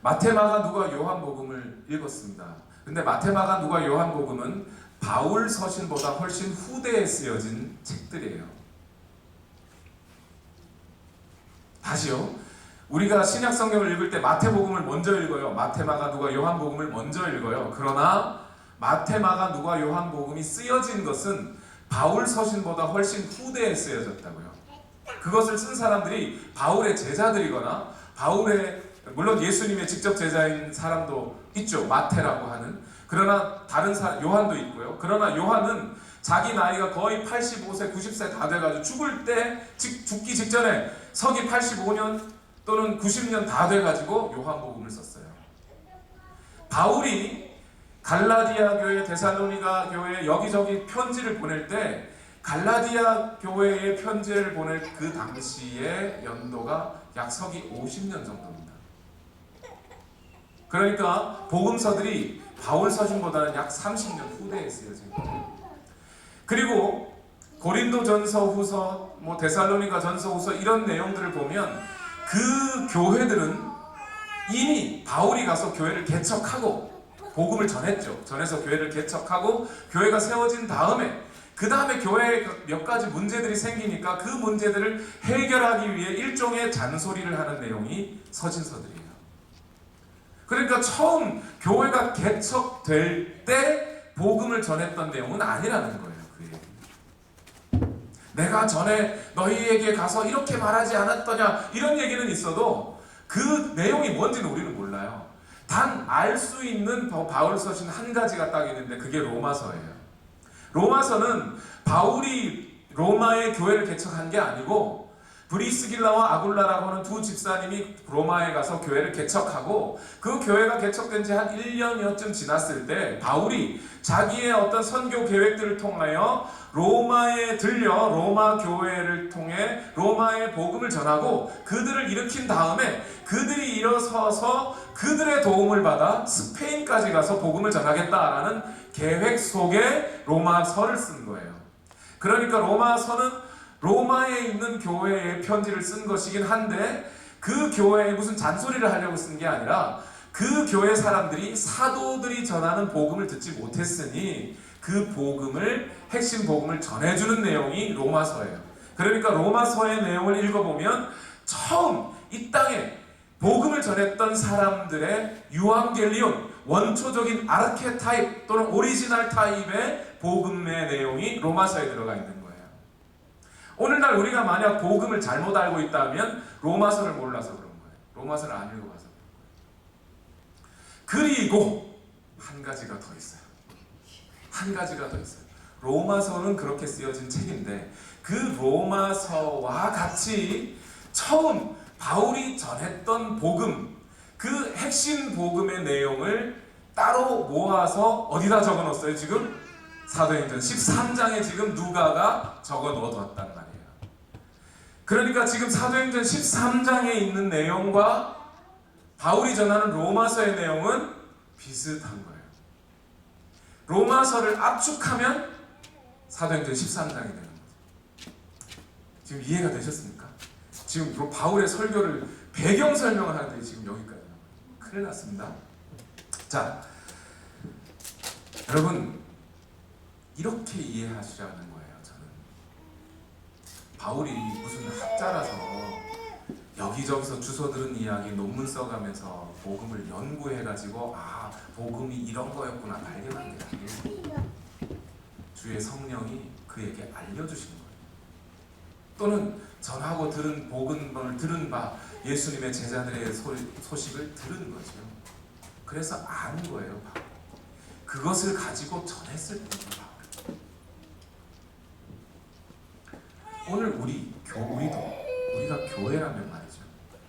마태, 마가, 누가, 요한복음을 읽었습니다. 근데 마태, 마가, 누가, 요한복음은 바울 서신보다 훨씬 후대에 쓰여진 책들이에요. 다시요. 우리가 신약 성경을 읽을 때 마태복음을 먼저 읽어요. 마태, 마가, 누가, 요한복음을 먼저 읽어요. 그러나 마태, 마가, 누가, 요한복음이 쓰여진 것은 바울 서신보다 훨씬 후대에 쓰여졌다고요. 그것을 쓴 사람들이 바울의 제자들이거나 물론 예수님의 직접 제자인 사람도 있죠. 마태라고 하는. 그러나 다른 요한도 있고요. 그러나 요한은 자기 나이가 거의 85세, 90세 다 돼가지고 죽을 때, 죽기 직전에 서기 85년 또는 90년 다 돼가지고 요한복음을 썼어요. 바울이 갈라디아 교회, 데살로니가 교회 여기저기 편지를 보낼 때 갈라디아 교회에 편지를 보낼 그 당시의 연도가 약 서기 50년 정도입니다. 그러니까 복음서들이 바울 서신보다는 약 30년 후대에 쓰여진 거예요. 그리고 고린도 전서 후서, 데살로니가 전서 후서 이런 내용들을 보면 그 교회들은 이미 바울이 가서 교회를 개척하고 복음을 전했죠. 전해서 교회를 개척하고 교회가 세워진 다음에 그 다음에 교회에 몇 가지 문제들이 생기니까 그 문제들을 해결하기 위해 일종의 잔소리를 하는 내용이 서신서들이에요. 그러니까 처음 교회가 개척될 때 복음을 전했던 내용은 아니라는 거예요. 그 얘기. 내가 전에 너희에게 가서 이렇게 말하지 않았더냐 이런 얘기는 있어도 그 내용이 뭔지는 우리는 몰라요. 단 알 수 있는 바울 서신 한 가지가 딱 있는데 그게 로마서예요. 로마서는 바울이 로마의 교회를 개척한 게 아니고 브리스길라와 아굴라라고 하는 두 집사님이 로마에 가서 교회를 개척하고 그 교회가 개척된 지 한 1년여쯤 지났을 때 바울이 자기의 어떤 선교 계획들을 통하여 로마에 들려 로마 교회를 통해 로마의 복음을 전하고 그들을 일으킨 다음에 그들이 일어서서 그들의 도움을 받아 스페인까지 가서 복음을 전하겠다라는 계획 속에 로마서를 쓴 거예요. 그러니까 로마서는 로마에 있는 교회에 편지를 쓴 것이긴 한데 그 교회에 무슨 잔소리를 하려고 쓴 게 아니라 그 교회 사람들이 사도들이 전하는 복음을 듣지 못했으니 그 복음을, 핵심 복음을 전해주는 내용이 로마서예요. 그러니까 로마서의 내용을 읽어보면 처음 이 땅에 복음을 전했던 사람들의 유앙겔리온, 원초적인 아르케타입 또는 오리지널 타입의 복음의 내용이 로마서에 들어가 있는 거예요. 오늘날 우리가 만약 복음을 잘못 알고 있다면 로마서를 몰라서 그런 거예요. 로마서를 안 읽어봐서. 그리고 한 가지가 더 있어요. 한 가지가 더 있어요. 로마서는 그렇게 쓰여진 책인데 그 로마서와 같이 처음 바울이 전했던 복음, 그 핵심 복음의 내용을 따로 모아서 어디다 적어놓았어요? 지금 사도행전 13장에 지금 누가가 적어놓았단 말이에요. 그러니까 지금 사도행전 13장에 있는 내용과 바울이 전하는 로마서의 내용은 비슷한 거예요. 로마서를 압축하면 사도행전 13장이 되는 거죠. 지금 이해가 되셨습니까? 지금 바울의 설교를 배경 설명을 하는데 지금 여기까지 나와요. 큰일 났습니다. 자, 여러분 이렇게 이해하시라는 거예요. 저는 바울이 무슨 학자라서 여기저기서 주워 들은 이야기 논문 써가면서 복음을 연구해가지고 아 복음이 이런 거였구나 발견한 게 아니에요. 주의 성령이 그에게 알려주신 거예요. 또는 전하고 들은 복음을 들은 바 예수님의 제자들의 소식을 들은 거죠. 그래서 아는 거예요. 바울. 그것을 가지고 전했을 뿐이에요. 바울. 오늘 우리가 교회라면 말이죠.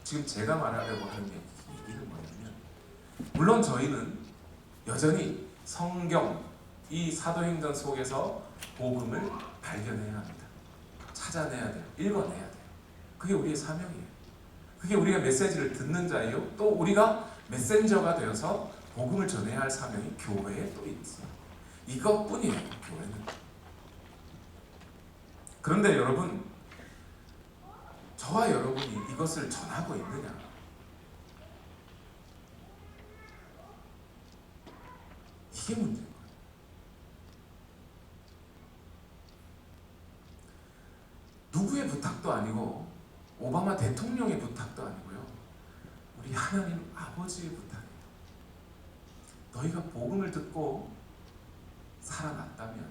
지금 제가 말하려고 하는 얘기는 뭐냐면 물론 저희는 여전히 성경 이 사도행전 속에서 복음을 발견해야 합니다. 찾아내야 돼요. 읽어내야 돼요. 그게 우리의 사명이에요. 그게 우리가 메시지를 듣는 자예요. 또 우리가 메신저가 되어서 복음을 전해야 할 사명이 교회에 또 있어요. 이것뿐이에요. 교회는. 그런데 여러분 저와 여러분이 이것을 전하고 있느냐? 이게 문제인 거예요. 누구의 부탁도 아니고 오바마 대통령의 부탁도 아니고요. 우리 하나님 아버지의 부탁이에요. 너희가 복음을 듣고 살아났다면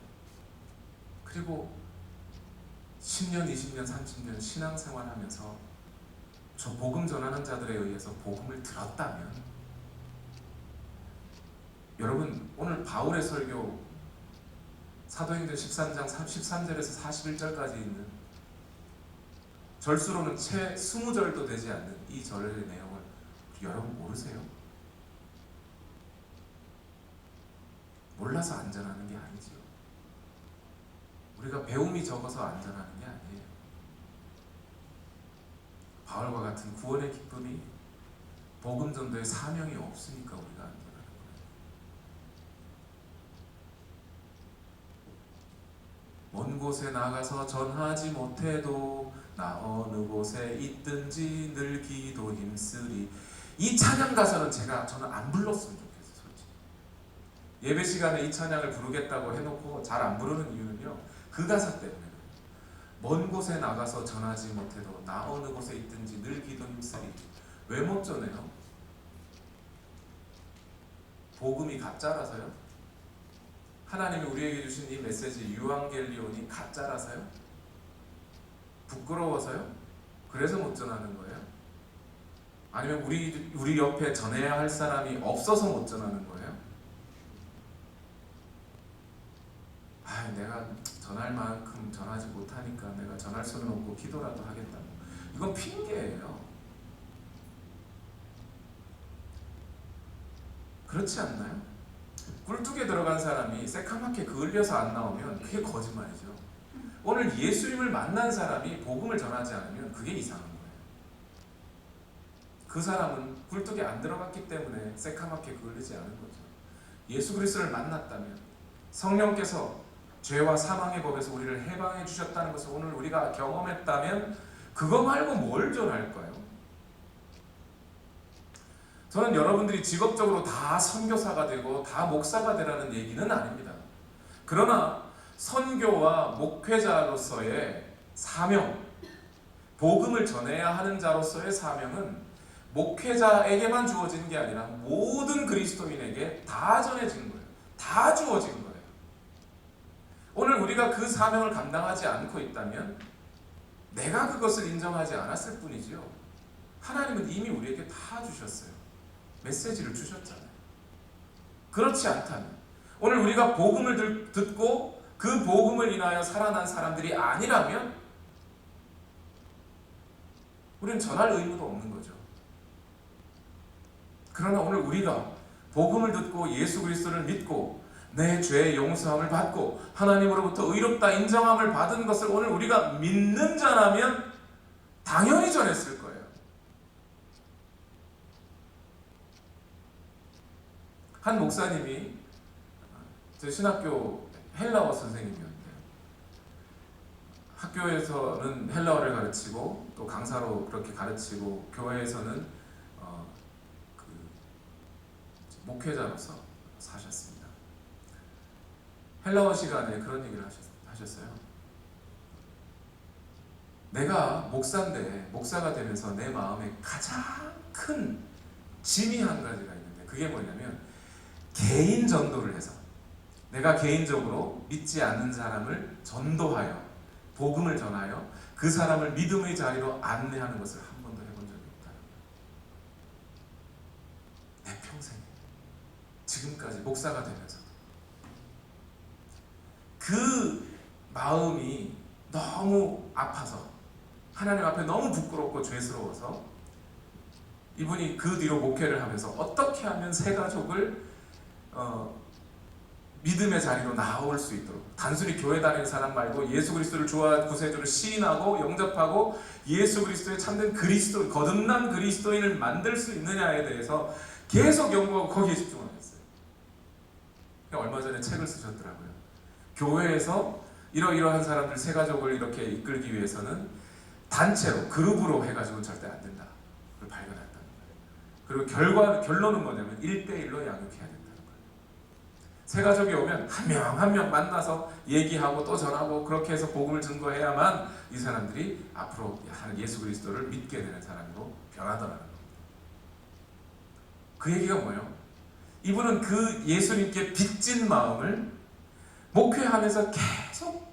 그리고 10년, 20년, 30년 신앙생활하면서 저 복음 전하는 자들에 의해서 복음을 들었다면 여러분 오늘 바울의 설교 사도행전 13장 13절에서 41절까지 있는 절수로는 채 20절도 되지 않는 이 절의 내용을 여러분 모르세요? 몰라서 안전하는 게 아니지요. 우리가 배움이 적어서 안전하는 게 아니에요. 바울과 같은 구원의 기쁨이 복음 전도의 사명이 없으니까 우리가 안전하는 거예요. 먼 곳에 나가서 전하지 못해도 나 어느 곳에 있든지 늘 기도 힘쓰리. 이 찬양 가사는 저는 안 불렀으면 좋겠어요. 솔직히. 예배 시간에 이 찬양을 부르겠다고 해놓고 잘 안 부르는 이유는요. 그 가사 때문에. 먼 곳에 나가서 전하지 못해도 나 어느 곳에 있든지 늘 기도 힘쓰리. 왜 못 전해요? 복음이 가짜라서요? 하나님이 우리에게 주신 이 메시지 유앙겔리온이 가짜라서요? 부끄러워서요? 그래서 못 전하는 거예요? 아니면 우리 옆에 전해야 할 사람이 없어서 못 전하는 거예요? 아, 내가 전할 만큼 전하지 못하니까 내가 전할 수는 없고 기도라도 하겠다. 이건 핑계예요. 그렇지 않나요? 꿀뚝에 들어간 사람이 새카맣게 그을려서 안 나오면 그게 거짓말이죠. 오늘 예수님을 만난 사람이 복음을 전하지 않으면 그게 이상한 거예요. 그 사람은 꿀뚝에 안 들어갔기 때문에 새카맣게 그을리지 않은 거죠. 예수 그리스도를 만났다면 성령께서 죄와 사망의 법에서 우리를 해방해 주셨다는 것을 오늘 우리가 경험했다면 그거 말고 뭘 전할까요? 저는 여러분들이 직업적으로 다 선교사가 되고 다 목사가 되라는 얘기는 아닙니다. 그러나 선교와 목회자로서의 사명, 복음을 전해야 하는 자로서의 사명은 목회자에게만 주어진 게 아니라 모든 그리스도인에게 다 전해진 거예요. 다 주어진 거예요. 오늘 우리가 그 사명을 감당하지 않고 있다면 내가 그것을 인정하지 않았을 뿐이지요. 하나님은 이미 우리에게 다 주셨어요. 메시지를 주셨잖아요. 그렇지 않다면 오늘 우리가 복음을 듣고 그 복음을 인하여 살아난 사람들이 아니라면 우리는 전할 의무도 없는 거죠. 그러나 오늘 우리가 복음을 듣고 예수 그리스도를 믿고 내 죄의 용서함을 받고 하나님으로부터 의롭다 인정함을 받은 것을 오늘 우리가 믿는 자라면 당연히 전했을 거예요. 한 목사님이 제 신학교 헬라어 선생님이었는데 학교에서는 헬라어를 가르치고 또 강사로 그렇게 가르치고 교회에서는 목회자로서 사셨습니다. 헬라어 시간에 그런 얘기를 하셨어요. 내가 목사인데 목사가 되면서 내 마음에 가장 큰 짐이 한 가지가 있는데 그게 뭐냐면 개인 전도를 해서 내가 개인적으로 믿지 않는 사람을 전도하여 복음을 전하여 그 사람을 믿음의 자리로 안내하는 것을 한 번도 해본 적이 없다. 내 평생에 지금까지 목사가 되면서도 그 마음이 너무 아파서 하나님 앞에 너무 부끄럽고 죄스러워서 이분이 그 뒤로 목회를 하면서 어떻게 하면 새 가족을 믿음의 자리로 나올 수 있도록 단순히 교회 다니는 사람 말고 예수 그리스도를 주와 구세주로 시인하고 영접하고 예수 그리스도의 참된 그리스도 거듭난 그리스도인을 만들 수 있느냐에 대해서 계속 연구하고 거기에 집중을 했어요. 얼마 전에 책을 쓰셨더라고요. 교회에서 이러이러한 사람들 새 가족을 이렇게 이끌기 위해서는 단체로 그룹으로 해가지고는 절대 안 된다. 그걸 발견했다는 거예요. 그리고 결론은 뭐냐면 1대1로 양육해야 된다는 거예요. 새 가족이 오면 한 명 한 명 만나서 얘기하고 또 전하고 그렇게 해서 복음을 증거해야만 이 사람들이 앞으로 예수 그리스도를 믿게 되는 사람으로 변하더라는 겁니다. 그 얘기가 뭐예요? 이분은 그 예수님께 빚진 마음을 목회하면서 계속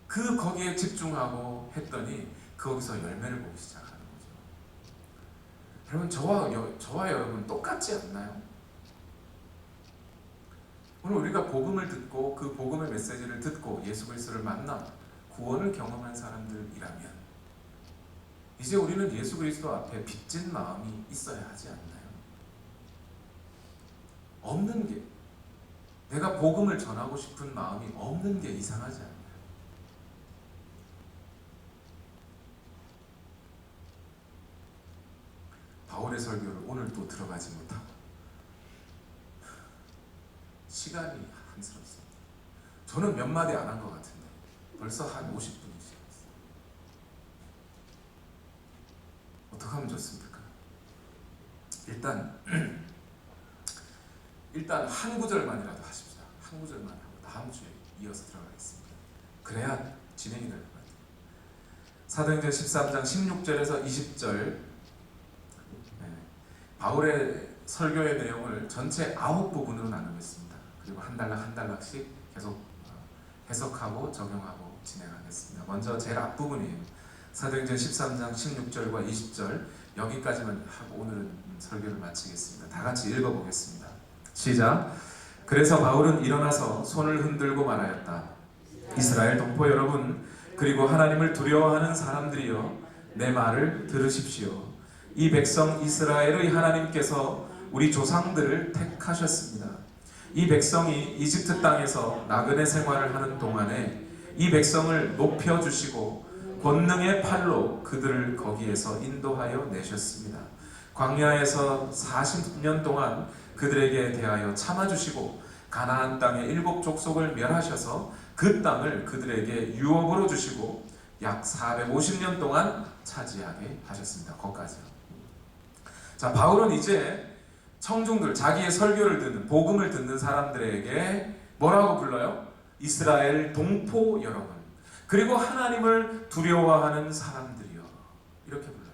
거기에 집중하고 했더니 거기서 열매를 보기 시작하는 거죠. 여러분 저와 여러분 똑같지 않나요? 오늘 우리가 복음을 듣고 그 복음의 메시지를 듣고 예수 그리스도를 만나 구원을 경험한 사람들이라면 이제 우리는 예수 그리스도 앞에 빚진 마음이 있어야 하지 않나요? 없는 게 내가 복음을 전하고 싶은 마음이 없는 게 이상하지 않나요? 바울의 설교를 오늘 또 들어가지 못하고 시간이 한스럽습니다. 저는 몇 마디 안 한 것 같은데 벌써 한 50분이 지났어요. 어떻게 하면 좋습니까? 일단 한 구절만이라도 하십시다. 한 구절만 하고 다음 주에 이어서 들어가겠습니다. 그래야 진행이 될 것 같아요. 사도행전 13장 16절에서 20절 바울의 설교의 내용을 전체 9부분으로 나누겠습니다. 그리고 한 단락씩 계속 해석하고 적용하고 진행하겠습니다. 먼저 제일 앞부분이에요. 사도행전 13장 16절과 20절 여기까지만 하고 오늘은 설교를 마치겠습니다. 다 같이 읽어보겠습니다. 시작. 그래서 바울은 일어나서 손을 흔들고 말하였다. 이스라엘 동포 여러분 그리고 하나님을 두려워하는 사람들이여 내 말을 들으십시오. 이 백성 이스라엘의 하나님께서 우리 조상들을 택하셨습니다. 이 백성이 이집트 땅에서 나그네 생활을 하는 동안에 이 백성을 높여주시고 권능의 팔로 그들을 거기에서 인도하여 내셨습니다. 광야에서 40년 동안 그들에게 대하여 참아주시고 가나안 땅의 7 족속을 멸하셔서 그 땅을 그들에게 유업으로 주시고 약 450년 동안 차지하게 하셨습니다. 거기까지요. 자, 바울은 이제 청중들, 자기의 설교를 듣는, 복음을 듣는 사람들에게 뭐라고 불러요? 이스라엘 동포 여러분, 그리고 하나님을 두려워하는 사람들이요. 이렇게 불러요.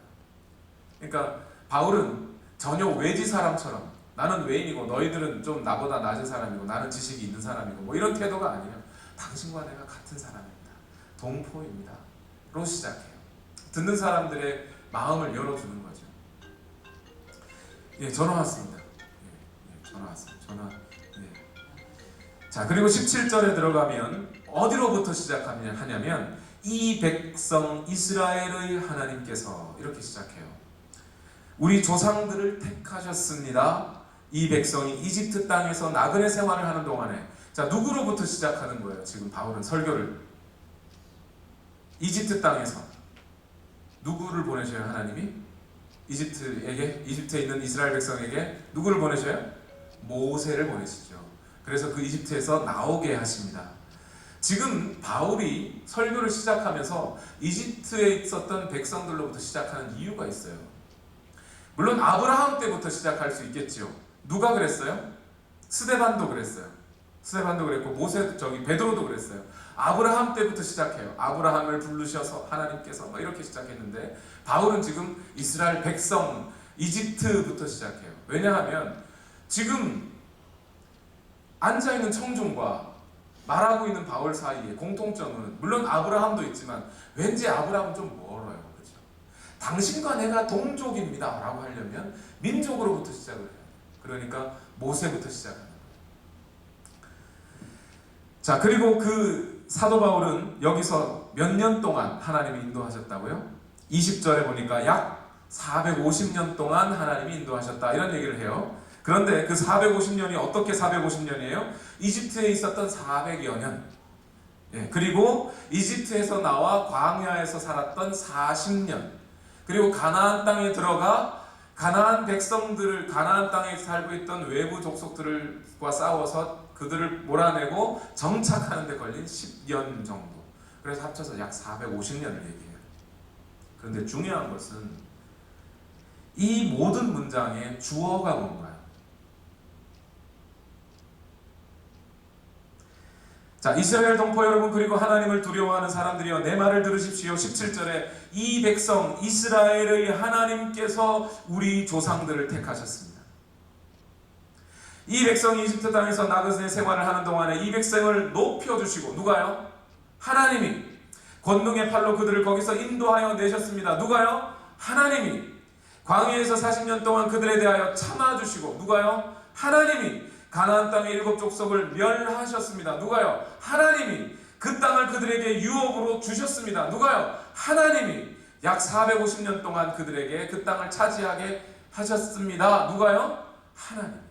그러니까 바울은 전혀 외지 사람처럼 나는 외인이고 너희들은 좀 나보다 낮은 사람이고 나는 지식이 있는 사람이고 뭐 이런 태도가 아니에요. 당신과 내가 같은 사람입니다. 동포입니다. 로 시작해요. 듣는 사람들의 마음을 열어주는 거죠. 예, 전화 왔습니다. 전화 왔습니다. 전화. 예. 자, 그리고 17절에 들어가면 어디로부터 시작하냐면 이 백성 이스라엘의 하나님께서 이렇게 시작해요. 우리 조상들을 택하셨습니다. 이 백성이 이집트 땅에서 나그네 생활을 하는 동안에, 자, 누구로부터 시작하는 거예요? 지금 바울은 설교를 이집트 땅에서 누구를 보내셔요? 하나님이 이집트에 있는 이스라엘 백성에게 누구를 보내셔요? 모세를 보내시죠. 그래서 그 이집트에서 나오게 하십니다. 지금 바울이 설교를 시작하면서 이집트에 있었던 백성들로부터 시작하는 이유가 있어요. 물론 아브라함 때부터 시작할 수 있겠지요. 누가 그랬어요? 스데반도 그랬어요. 스데반도 그랬고 베드로도 그랬어요. 아브라함 때부터 시작해요. 아브라함을 부르셔서 하나님께서 이렇게 시작했는데, 바울은 지금 이스라엘 백성 이집트부터 시작해요. 왜냐하면 지금 앉아있는 청중과 말하고 있는 바울 사이에 공통점은, 물론 아브라함도 있지만 왠지 아브라함은 좀 멀어요. 그렇죠? 당신과 내가 동족입니다 라고 하려면 민족으로부터 시작을 해요. 그러니까 모세부터 시작합니다. 자, 그리고 그 사도 바울은 여기서 몇 년 동안 하나님이 인도하셨다고요? 20절에 보니까 약 450년 동안 하나님이 인도하셨다, 이런 얘기를 해요. 그런데 그 450년이 어떻게 450년이에요? 이집트에 있었던 400여 년, 그리고 이집트에서 나와 광야에서 살았던 40년, 그리고 가나안 땅에 들어가 가나안 백성들을, 가나안 땅에 살고 있던 외부 족속들과 싸워서 그들을 몰아내고 정착하는 데 걸린 10년 정도. 그래서 합쳐서 약 450년을 얘기해요. 그런데 중요한 것은 이 모든 문장의 주어가 뭔가요? 자, 이스라엘 동포 여러분, 그리고 하나님을 두려워하는 사람들이여 내 말을 들으십시오. 17절에 이 백성 이스라엘의 하나님께서 우리 조상들을 택하셨습니다. 이 백성이 이집트 땅에서 나그네 생활을 하는 동안에 이 백성을 높여주시고, 누가요? 하나님이 권능의 팔로 그들을 거기서 인도하여 내셨습니다. 누가요? 하나님이 광야에서 40년 동안 그들에 대하여 참아주시고, 누가요? 하나님이 가나안 땅의 7 족속을 멸하셨습니다. 누가요? 하나님이 그 땅을 그들에게 유업으로 주셨습니다. 누가요? 하나님이 약 450년 동안 그들에게 그 땅을 차지하게 하셨습니다. 누가요? 하나님.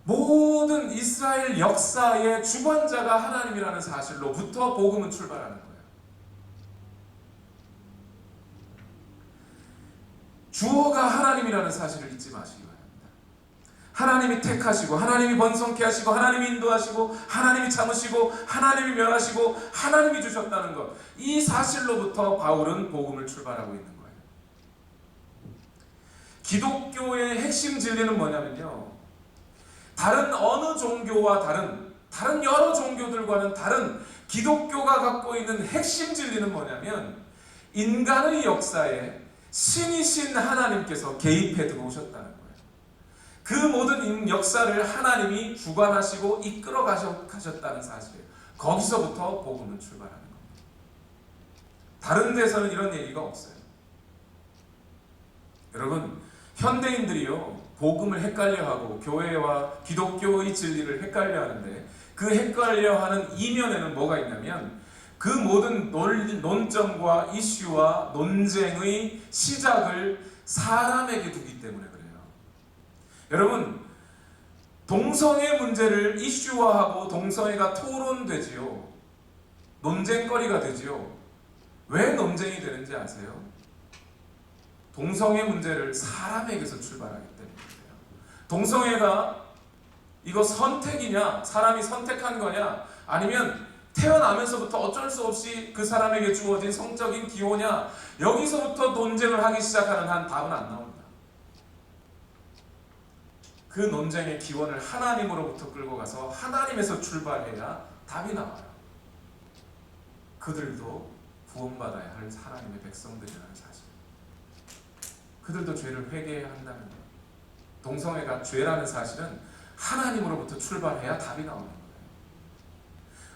모든 이스라엘 역사의 주관자가 하나님이라는 사실로부터 복음은 출발하는 거예요. 주어가 하나님이라는 사실을 잊지 마시기 바랍니다. 하나님이 택하시고, 하나님이 번성케 하시고, 하나님이 인도하시고, 하나님이 참으시고, 하나님이 멸하시고, 하나님이 주셨다는 것, 이 사실로부터 바울은 복음을 출발하고 있는 거예요. 기독교의 핵심 진리는 뭐냐면요, 다른 어느 종교와 다른 여러 종교들과는 다른 기독교가 갖고 있는 핵심 진리는 뭐냐면, 인간의 역사에 신이신 하나님께서 개입해 들어오셨다는 거예요. 그 모든 역사를 하나님이 주관하시고 이끌어 가셨다는 사실이에요. 거기서부터 복음은 출발하는 겁니다. 다른 데서는 이런 얘기가 없어요. 여러분, 현대인들이요, 복음을 헷갈려하고 교회와 기독교의 진리를 헷갈려하는데, 그 헷갈려하는 이면에는 뭐가 있냐면, 그 모든 논점과 이슈와 논쟁의 시작을 사람에게 두기 때문에 그래요. 여러분, 동성애 문제를 이슈화하고 동성애가 토론되지요. 논쟁거리가 되지요. 왜 논쟁이 되는지 아세요? 동성애 문제를 사람에게서 출발하기 때문이에요. 동성애가 이거 선택이냐, 사람이 선택한 거냐, 아니면 태어나면서부터 어쩔 수 없이 그 사람에게 주어진 성적인 기호냐, 여기서부터 논쟁을 하기 시작하는 한 답은 안 나옵니다. 그 논쟁의 기원을 하나님으로부터 끌고 가서 하나님에서 출발해야 답이 나와요. 그들도 구원받아야 할 하나님의 백성들이라는 사실. 그들도 죄를 회개해야 한다는 거예요. 동성애가 죄라는 사실은 하나님으로부터 출발해야 답이 나오는 거예요.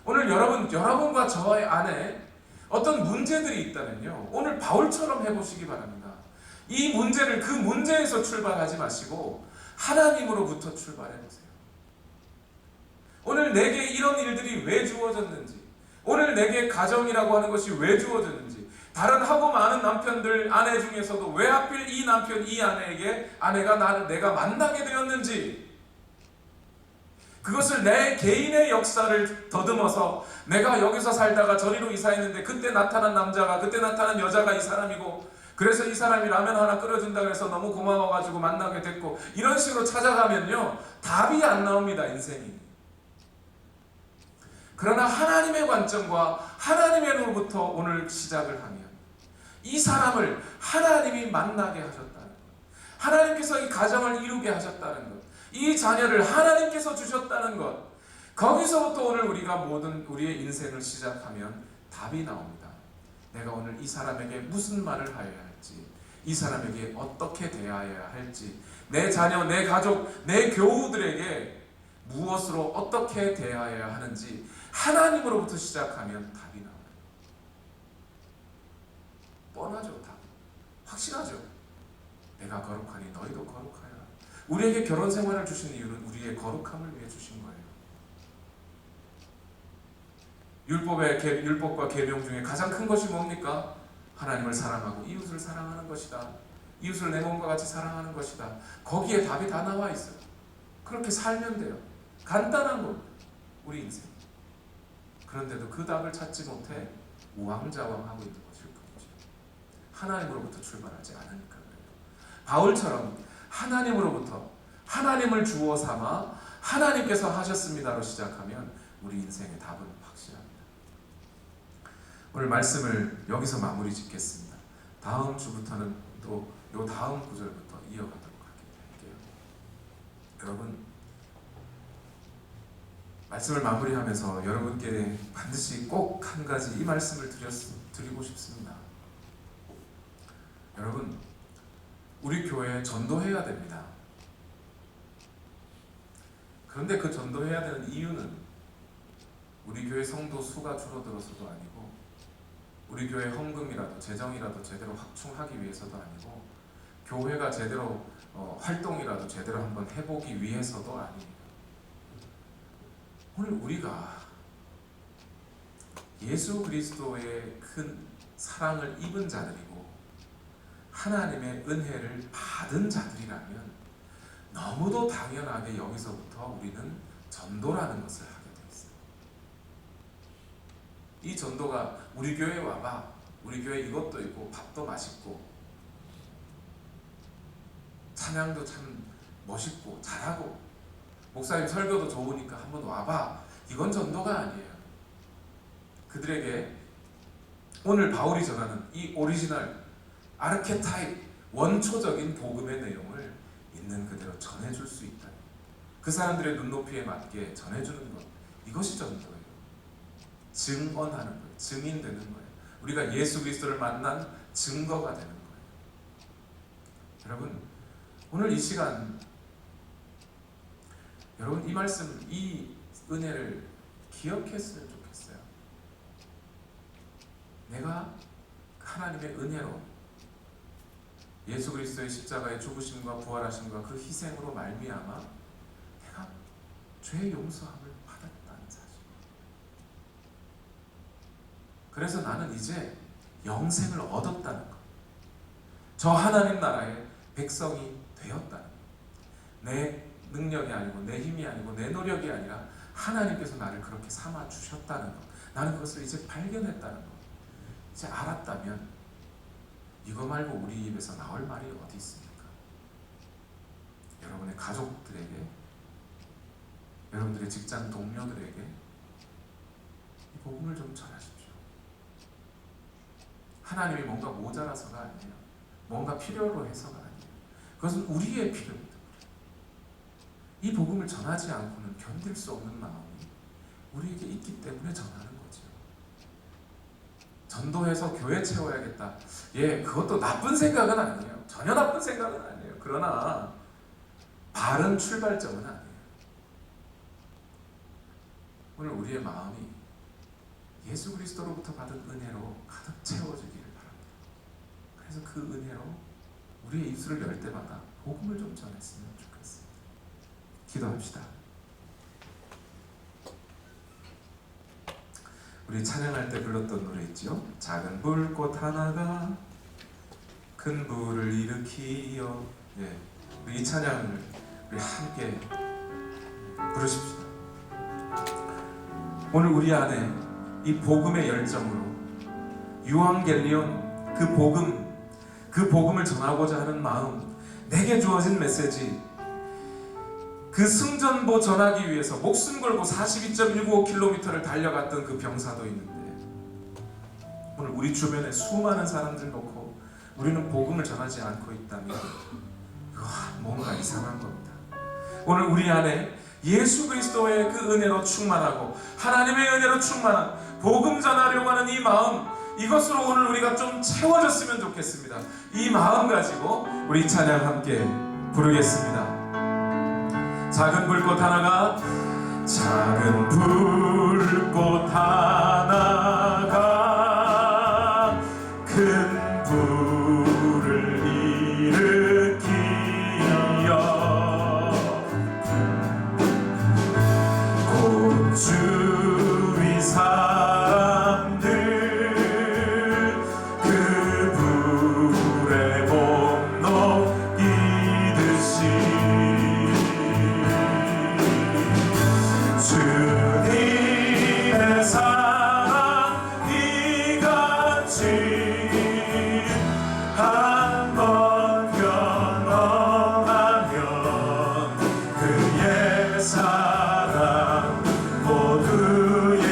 오늘 여러분과 저의 안에 어떤 문제들이 있다면요, 오늘 바울처럼 해보시기 바랍니다. 이 문제를 그 문제에서 출발하지 마시고 하나님으로부터 출발해 보세요. 오늘 내게 이런 일들이 왜 주어졌는지, 오늘 내게 가정이라고 하는 것이 왜 주어졌는지, 다른 하고 많은 남편들 아내 중에서도 왜 하필 이 남편 이 아내에게 아내가 내가 만나게 되었는지, 그것을 내 개인의 역사를 더듬어서 내가 여기서 살다가 저리로 이사했는데 그때 나타난 남자가, 그때 나타난 여자가 이 사람이고, 그래서 이 사람이 라면 하나 끓여준다 그래서 너무 고마워가지고 만나게 됐고, 이런 식으로 찾아가면요 답이 안 나옵니다, 인생이. 그러나 하나님의 관점과 하나님의 눈으로부터 오늘 시작을 하면 이 사람을 하나님이 만나게 하셨다는 것, 하나님께서 이 가정을 이루게 하셨다는 것, 이 자녀를 하나님께서 주셨다는 것, 거기서부터 오늘 우리가 모든 우리의 인생을 시작하면 답이 나옵니다. 내가 오늘 이 사람에게 무슨 말을 하여야 할지, 이 사람에게 어떻게 대하여야 할지, 내 자녀, 내 가족, 내 교우들에게 무엇으로 어떻게 대하여야 하는지 하나님으로부터 시작하면 답이 나와요. 뻔하죠. 답. 확실하죠. 내가 거룩하니 너희도 거룩하여라. 우리에게 결혼 생활을 주신 이유는 우리의 거룩함을 위해 주신 거예요. 율법과 계명 중에 가장 큰 것이 뭡니까? 하나님을 사랑하고 이웃을 사랑하는 것이다. 이웃을 내 몸과 같이 사랑하는 것이다. 거기에 답이 다 나와 있어요. 그렇게 살면 돼요. 간단한 겁니다. 우리 인생. 그런데도 그 답을 찾지 못해 우왕좌왕하고 있는 것일 뿐이죠. 하나님으로부터 출발하지 않으니까 그래요. 바울처럼 하나님으로부터, 하나님을 주어 삼아 하나님께서 하셨습니다로 시작하면 우리 인생의 답은 확실합니다. 오늘 말씀을 여기서 마무리 짓겠습니다. 다음 주부터는 또 요 다음 구절부터 이어가도록 할게요. 여러분, 말씀을 마무리하면서 여러분께 반드시 꼭 한 가지 이 말씀을 드리고 싶습니다. 여러분, 우리 교회에 전도해야 됩니다. 그런데 그 전도해야 되는 이유는 우리 교회 성도 수가 줄어들어서도 아니고, 우리 교회 헌금이라도 재정이라도 제대로 확충하기 위해서도 아니고, 교회가 제대로 활동이라도 제대로 한번 해보기 위해서도 아니에요. 오늘 우리가 예수 그리스도의 큰 사랑을 입은 자들이고 하나님의 은혜를 받은 자들이라면 너무도 당연하게 여기서부터 우리는 전도라는 것을 하게 되어 있어요. 이 전도가 우리 교회에 와봐, 우리 교회 이것도 있고 밥도 맛있고 찬양도 참 멋있고 잘하고 목사님 설교도 좋으니까 한번 와봐, 이건 전도가 아니에요. 그들에게 오늘 바울이 전하는 이 오리지널 아르케타입 원초적인 복음의 내용을 있는 그대로 전해줄 수 있다. 그 사람들의 눈높이에 맞게 전해주는 것, 이것이 전도예요. 증언하는 거예요. 증인되는 거예요. 우리가 예수 그리스도를 만난 증거가 되는 거예요. 여러분, 오늘 이 시간 여러분 이 말씀, 이 은혜를 기억했으면 좋겠어요. 내가 하나님의 은혜로 예수 그리스도의 십자가의 죽으심과 부활하심과 그 희생으로 말미암아 내가 죄의 용서함을 받았다는 사실. 그래서 나는 이제 영생을 얻었다는 것, 저 하나님 나라의 백성이 되었다는 것, 내 능력이 아니고 내 힘이 아니고 내 노력이 아니라 하나님께서 나를 그렇게 삼아 주셨다는 것, 나는 그것을 이제 발견했다는 것, 이제 알았다면 이거 말고 우리 입에서 나올 말이 어디 있습니까? 여러분의 가족들에게, 여러분들의 직장 동료들에게 이 복음을 좀 전하십시오. 하나님이 뭔가 모자라서가 아니에요. 뭔가 필요로 해서가 아니에요. 그것은 우리의 필요입니다. 이 복음을 전하지 않고는 견딜 수 없는 마음이 우리에게 있기 때문에 전하는 거죠. 전도해서 교회 채워야겠다. 예, 그것도 나쁜 생각은 아니에요. 전혀 나쁜 생각은 아니에요. 그러나 바른 출발점은 아니에요. 오늘 우리의 마음이 예수 그리스도로부터 받은 은혜로 가득 채워지기를 바랍니다. 그래서 그 은혜로 우리의 입술을 열 때마다 복음을 좀 전했으면 좋겠습니다. 기도합시다. 우리 찬양할 때 불렀던 노래 있지요? 작은 불꽃 하나가 큰 불을 일으키어. 예, 우리 이 찬양을 우리 함께 부르십시다. 오늘 우리 안에 이 복음의 열정으로 유앙겔리온 그 복음을 전하고자 하는 마음, 내게 주어진 메시지, 그 승전보 전하기 위해서 목숨 걸고 42.195km를 달려갔던 그 병사도 있는데, 오늘 우리 주변에 수많은 사람들 놓고 우리는 복음을 전하지 않고 있다면 뭔가 이상한 겁니다. 오늘 우리 안에 예수 그리스도의 그 은혜로 충만하고 하나님의 은혜로 충만한 복음 전하려고 하는 이 마음, 이것으로 오늘 우리가 좀 채워졌으면 좋겠습니다. 이 마음 가지고 우리 찬양 함께 부르겠습니다. 작은 불꽃 하나가 큰 불을 일으키어 곧 주위 사람들 그 불에 몸 녹이듯이 주님의 사랑 이같이 한번 경험하면 그의 사랑 모두에게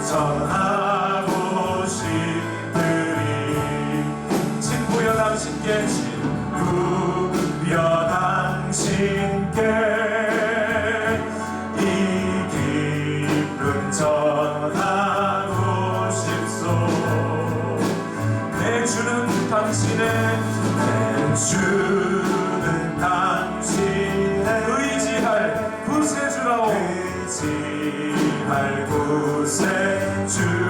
전하고 싶으리. 친구여 당신께 친구여 당신께 전하고 싶소. 내 주는 당신의 의지할 구세주라오. 의지할 구세주라오.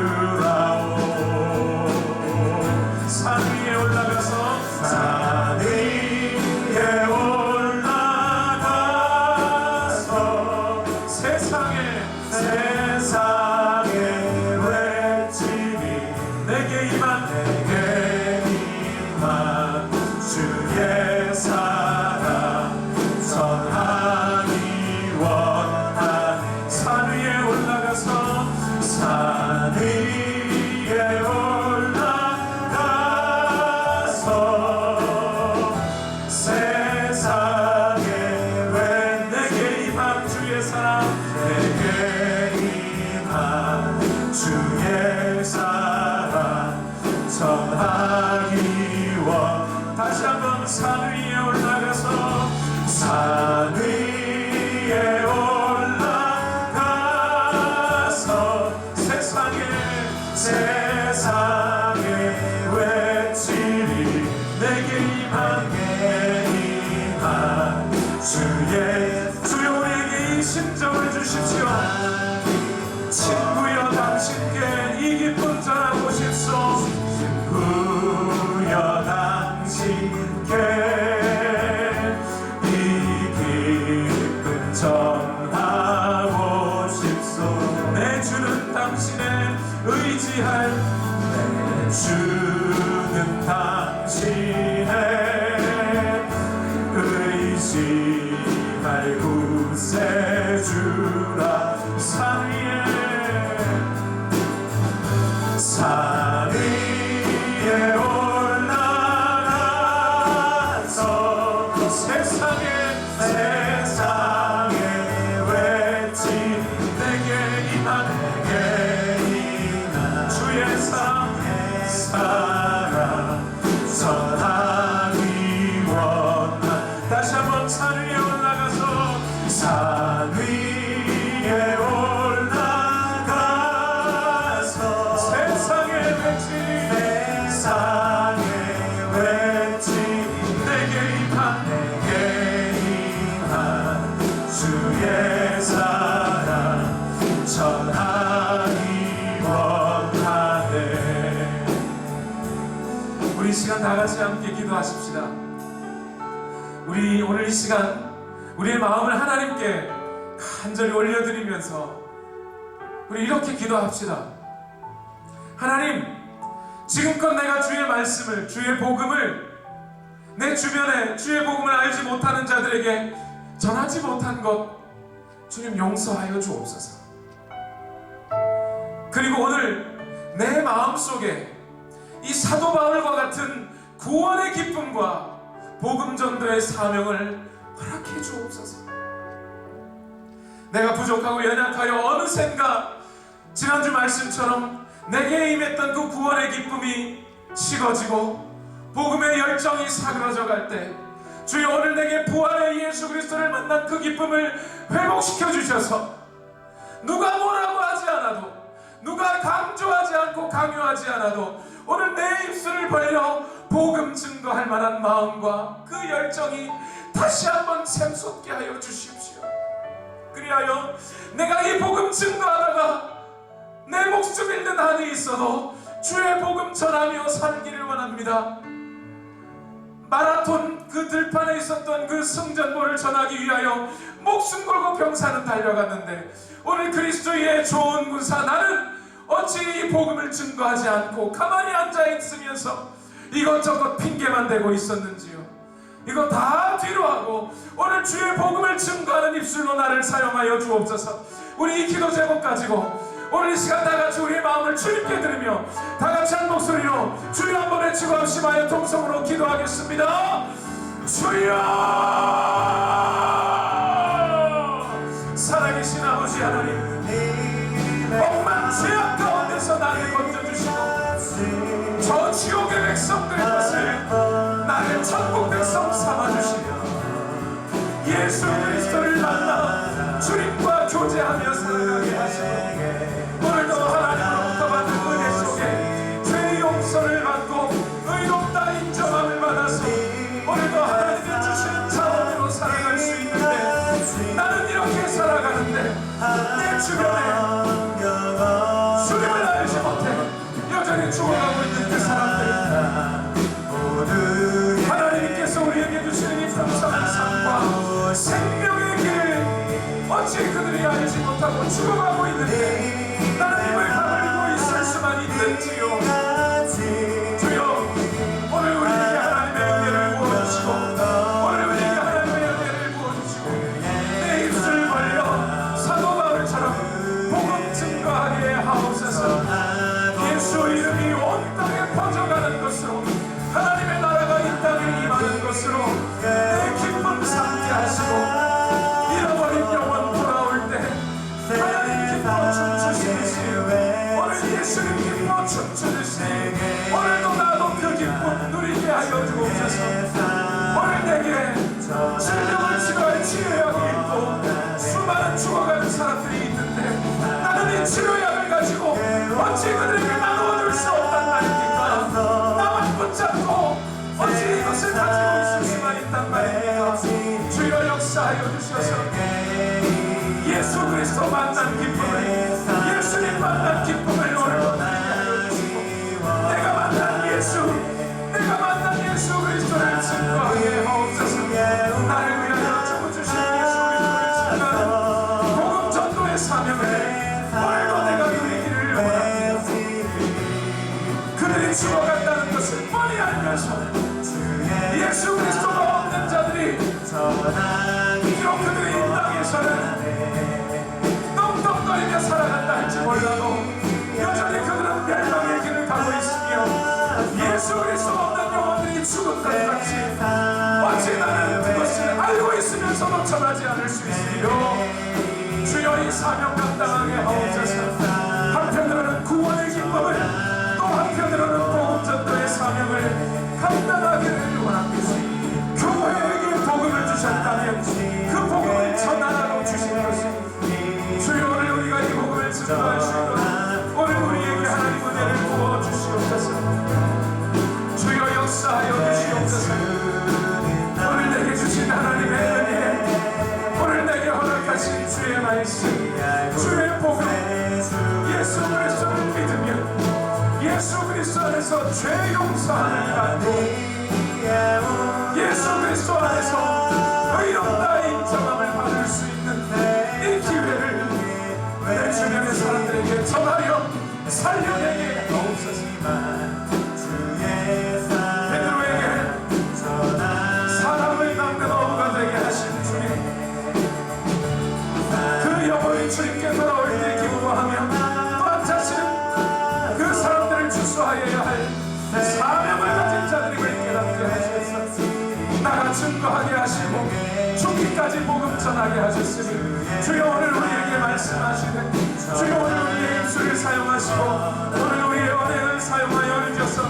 산 위에 올라가서 산 위에 올라가서 세상의 외침이 내게 임한 주의 사랑 전하기 원하네. 산 위에 올라가서 산 위에 올라가서 세상에 왜 내게 임한 주의 사랑 주의 사랑 전하기 원. 다시 한번 산 위에 올라가서 산 위에 올라가서 세상에 외치리. 내게 임한 주여 우리에게 이 심정을 주십시오. 친구여 당신께 이 기쁨 전하고 싶소. 친구여 당신께 이 기쁨 전하고 싶소. 내 주는 당신의 의지할 구세주라. 산 위에 올라가서 세상에 외치. 내게 임한 주의 사랑 전하기 원한. 다시 한번 산 위에 올라가서 산 위에 올라가서 세상에 외치. 내게 임한 주의 사랑 전하기 원하네. 우리 시간 시간 다 같이 함께 기도하십시다. 우리 오늘 이 시간 우리의 마음을 하나님께 간절히 올려드리면서 우리 이렇게 기도합시다. 하나님, 지금껏 내가 주의 말씀을, 주의 복음을 내 주변에 주의 복음을 알지 못하는 자들에게 전하지 못한 것 주님 용서하여 주옵소서. 그리고 오늘 내 마음속에 이 사도 바울과 같은 구원의 기쁨과 복음 전도의 사명을 허락해 주옵소서. 내가 부족하고 연약하여 어느샌가 지난주 말씀처럼 내게 임했던 그 구원의 기쁨이 식어지고 복음의 열정이 사그러져 갈 때 주여 오늘 내게 부활의 예수 그리스도를 만난 그 기쁨을 회복시켜 주셔서 누가 뭐라고 하지 않아도 누가 강조하지 않고 강요하지 않아도 오늘 내 입술을 벌려 복음 증거할 만한 마음과 그 열정이 다시 한번 샘솟게 하여 주십시오. 그리하여 내가 이 복음 증거하다가 내 목숨 잃는 한이 있어도 주의 복음 전하며 살기를 원합니다. 마라톤 그 들판에 있었던 그 승전보를 전하기 위하여 목숨 걸고 병사는 달려갔는데 오늘 그리스도의 좋은 군사 나는 어찌 이 복음을 증거하지 않고 가만히 앉아있으면서 이것저것 핑계만 대고 있었는지요. 이거 다 뒤로 하고 오늘 주의 복음을 증거하는 입술로 나를 사용하여 주옵소서. 우리 이 기도 제목 가지고 오늘 이 시간 다같이 우리의 마음을 주님께 드리며 다같이 한 목소리로 주여 한번 외치고 합심하여 통성으로 기도하겠습니다. 주여! 살아계신 아버지 하나님, 억만 죄악 가운데서 나를 건져주시고 저 지옥의 백성들의 것을 나를 천국 백성 삼아주시며 예수 그리스도를 만나 주님과 교제하며 살아가게 하시고 오늘도 하나님으로부터 받은 은혜 속에 죄의 용서를 받고 의롭다 인정함을 받아서 오늘도 하나님이 주시는 자원으로 살아갈 수 있는데 나는 이렇게 살아가는데 내 주변에 주님을 알지 못해 여전히 죽어가고 있는 그 사람들, 하나님께서 우리에게 주시는 이 풍성한 삶과 생명의 길을 어찌 그들이 알지 못하고 죽어가고 있는데 나는 입을 다물고 있을 수만 있는지요. 주여 오늘 우리에게 하나님의 은혜를 부어주시고 오늘 우리에게 하나님의 은혜를 부어주시고 내 입술을 벌려 사도 바울처럼 복음 증거하게 하옵소서. 예수 이름이 온 땅에 퍼져가는 것으로 하나님의 나라가 이 땅에 임하는 것으로 내 기쁨 삼게 하시고 잃어버린 영혼 돌아올 때 하나님 기뻐 춤추시듯이 오늘 예수님 기뻐 춤추듯이 오늘도 나도 그 기쁨 누리게 하여 주옵소서. 오늘 내게 질병을 치료할 치료약이 있고 수많은 죽어가는 사람들이 있는데 나는 이 치료약을 가지고 어찌 그들에게 나누어줄 수 없단 말입니까? 나만 붙잡고 어찌 이것을 가지고 있을 수만 있단 말입니까? 주여 역사하여 주셔서 예수 그리스도 만난 기쁨을 예수님 만난 기쁨을 오늘도 누리게 하여 주시고 내가 만난 예수 그리스도를 증거하게 하옵소서. 나를 위하여 죽어주신 예수 그리스도를 증거하는 복음 전도의 사명을 오늘도 내가 누리기를 원합니다. 그들이 죽어간다는 것을 뻔히 알면서 예수 그리스도가 없는 자들이 비록 그들이 이 땅에서는 떵떵거리며 살아간다 할지 몰라도 여전히 그들은 멸망의 길을 가고 있으며 예수 그리스도 없는 영혼들이 죽은 것 같이 어찌 나는 그것을 알고 있으면서도 전하지 않을 수 있으리요. 주여 이 사명 감당하게 하옵소서. 한편으로는 구원의 기쁨을 또 한편으로는 복음 전도의 사명을 감당하기를 원합니다. 교회에게 복음을 주셨다면 그 복음을 전하라고 주신 것이 주여 오늘 우리가 이 복음을 증거할 수 있도록 오늘 우리에게 하나님 은혜를 부어 주시옵소서. 주여 역사하여 주시옵소서. 오늘 내게 주신 하나님의 은혜, 오늘 내게 허락하신 주의 말씀, 주의 복음, 예수 그리스도를 믿으며 예수 그리스도 안에서 죄 용서함을 받고 예수 그리스도 안에서 의롭다 인정함을 받을 수 있는 이 기회를 내 주변의 사람들에게 전하여 살려내게 하옵소서. 베드로에게 사람을 낚는 어부가 되게 하신 주님, 그 영혼이 주님께 돌아올 때 기뻐하며 또한 자신은 그 사람들을 주수하여야 할 사명을 가진 자들임을 깨닫게 하셔서 나가 증거하게 하시고 죽기까지 복음 전하게 하셨으니 주여 오늘 우리에게 말씀하시네. 주여 오늘 우리의 입술을 사용하시고 오늘 우리의 언행을 사용하여 주셔서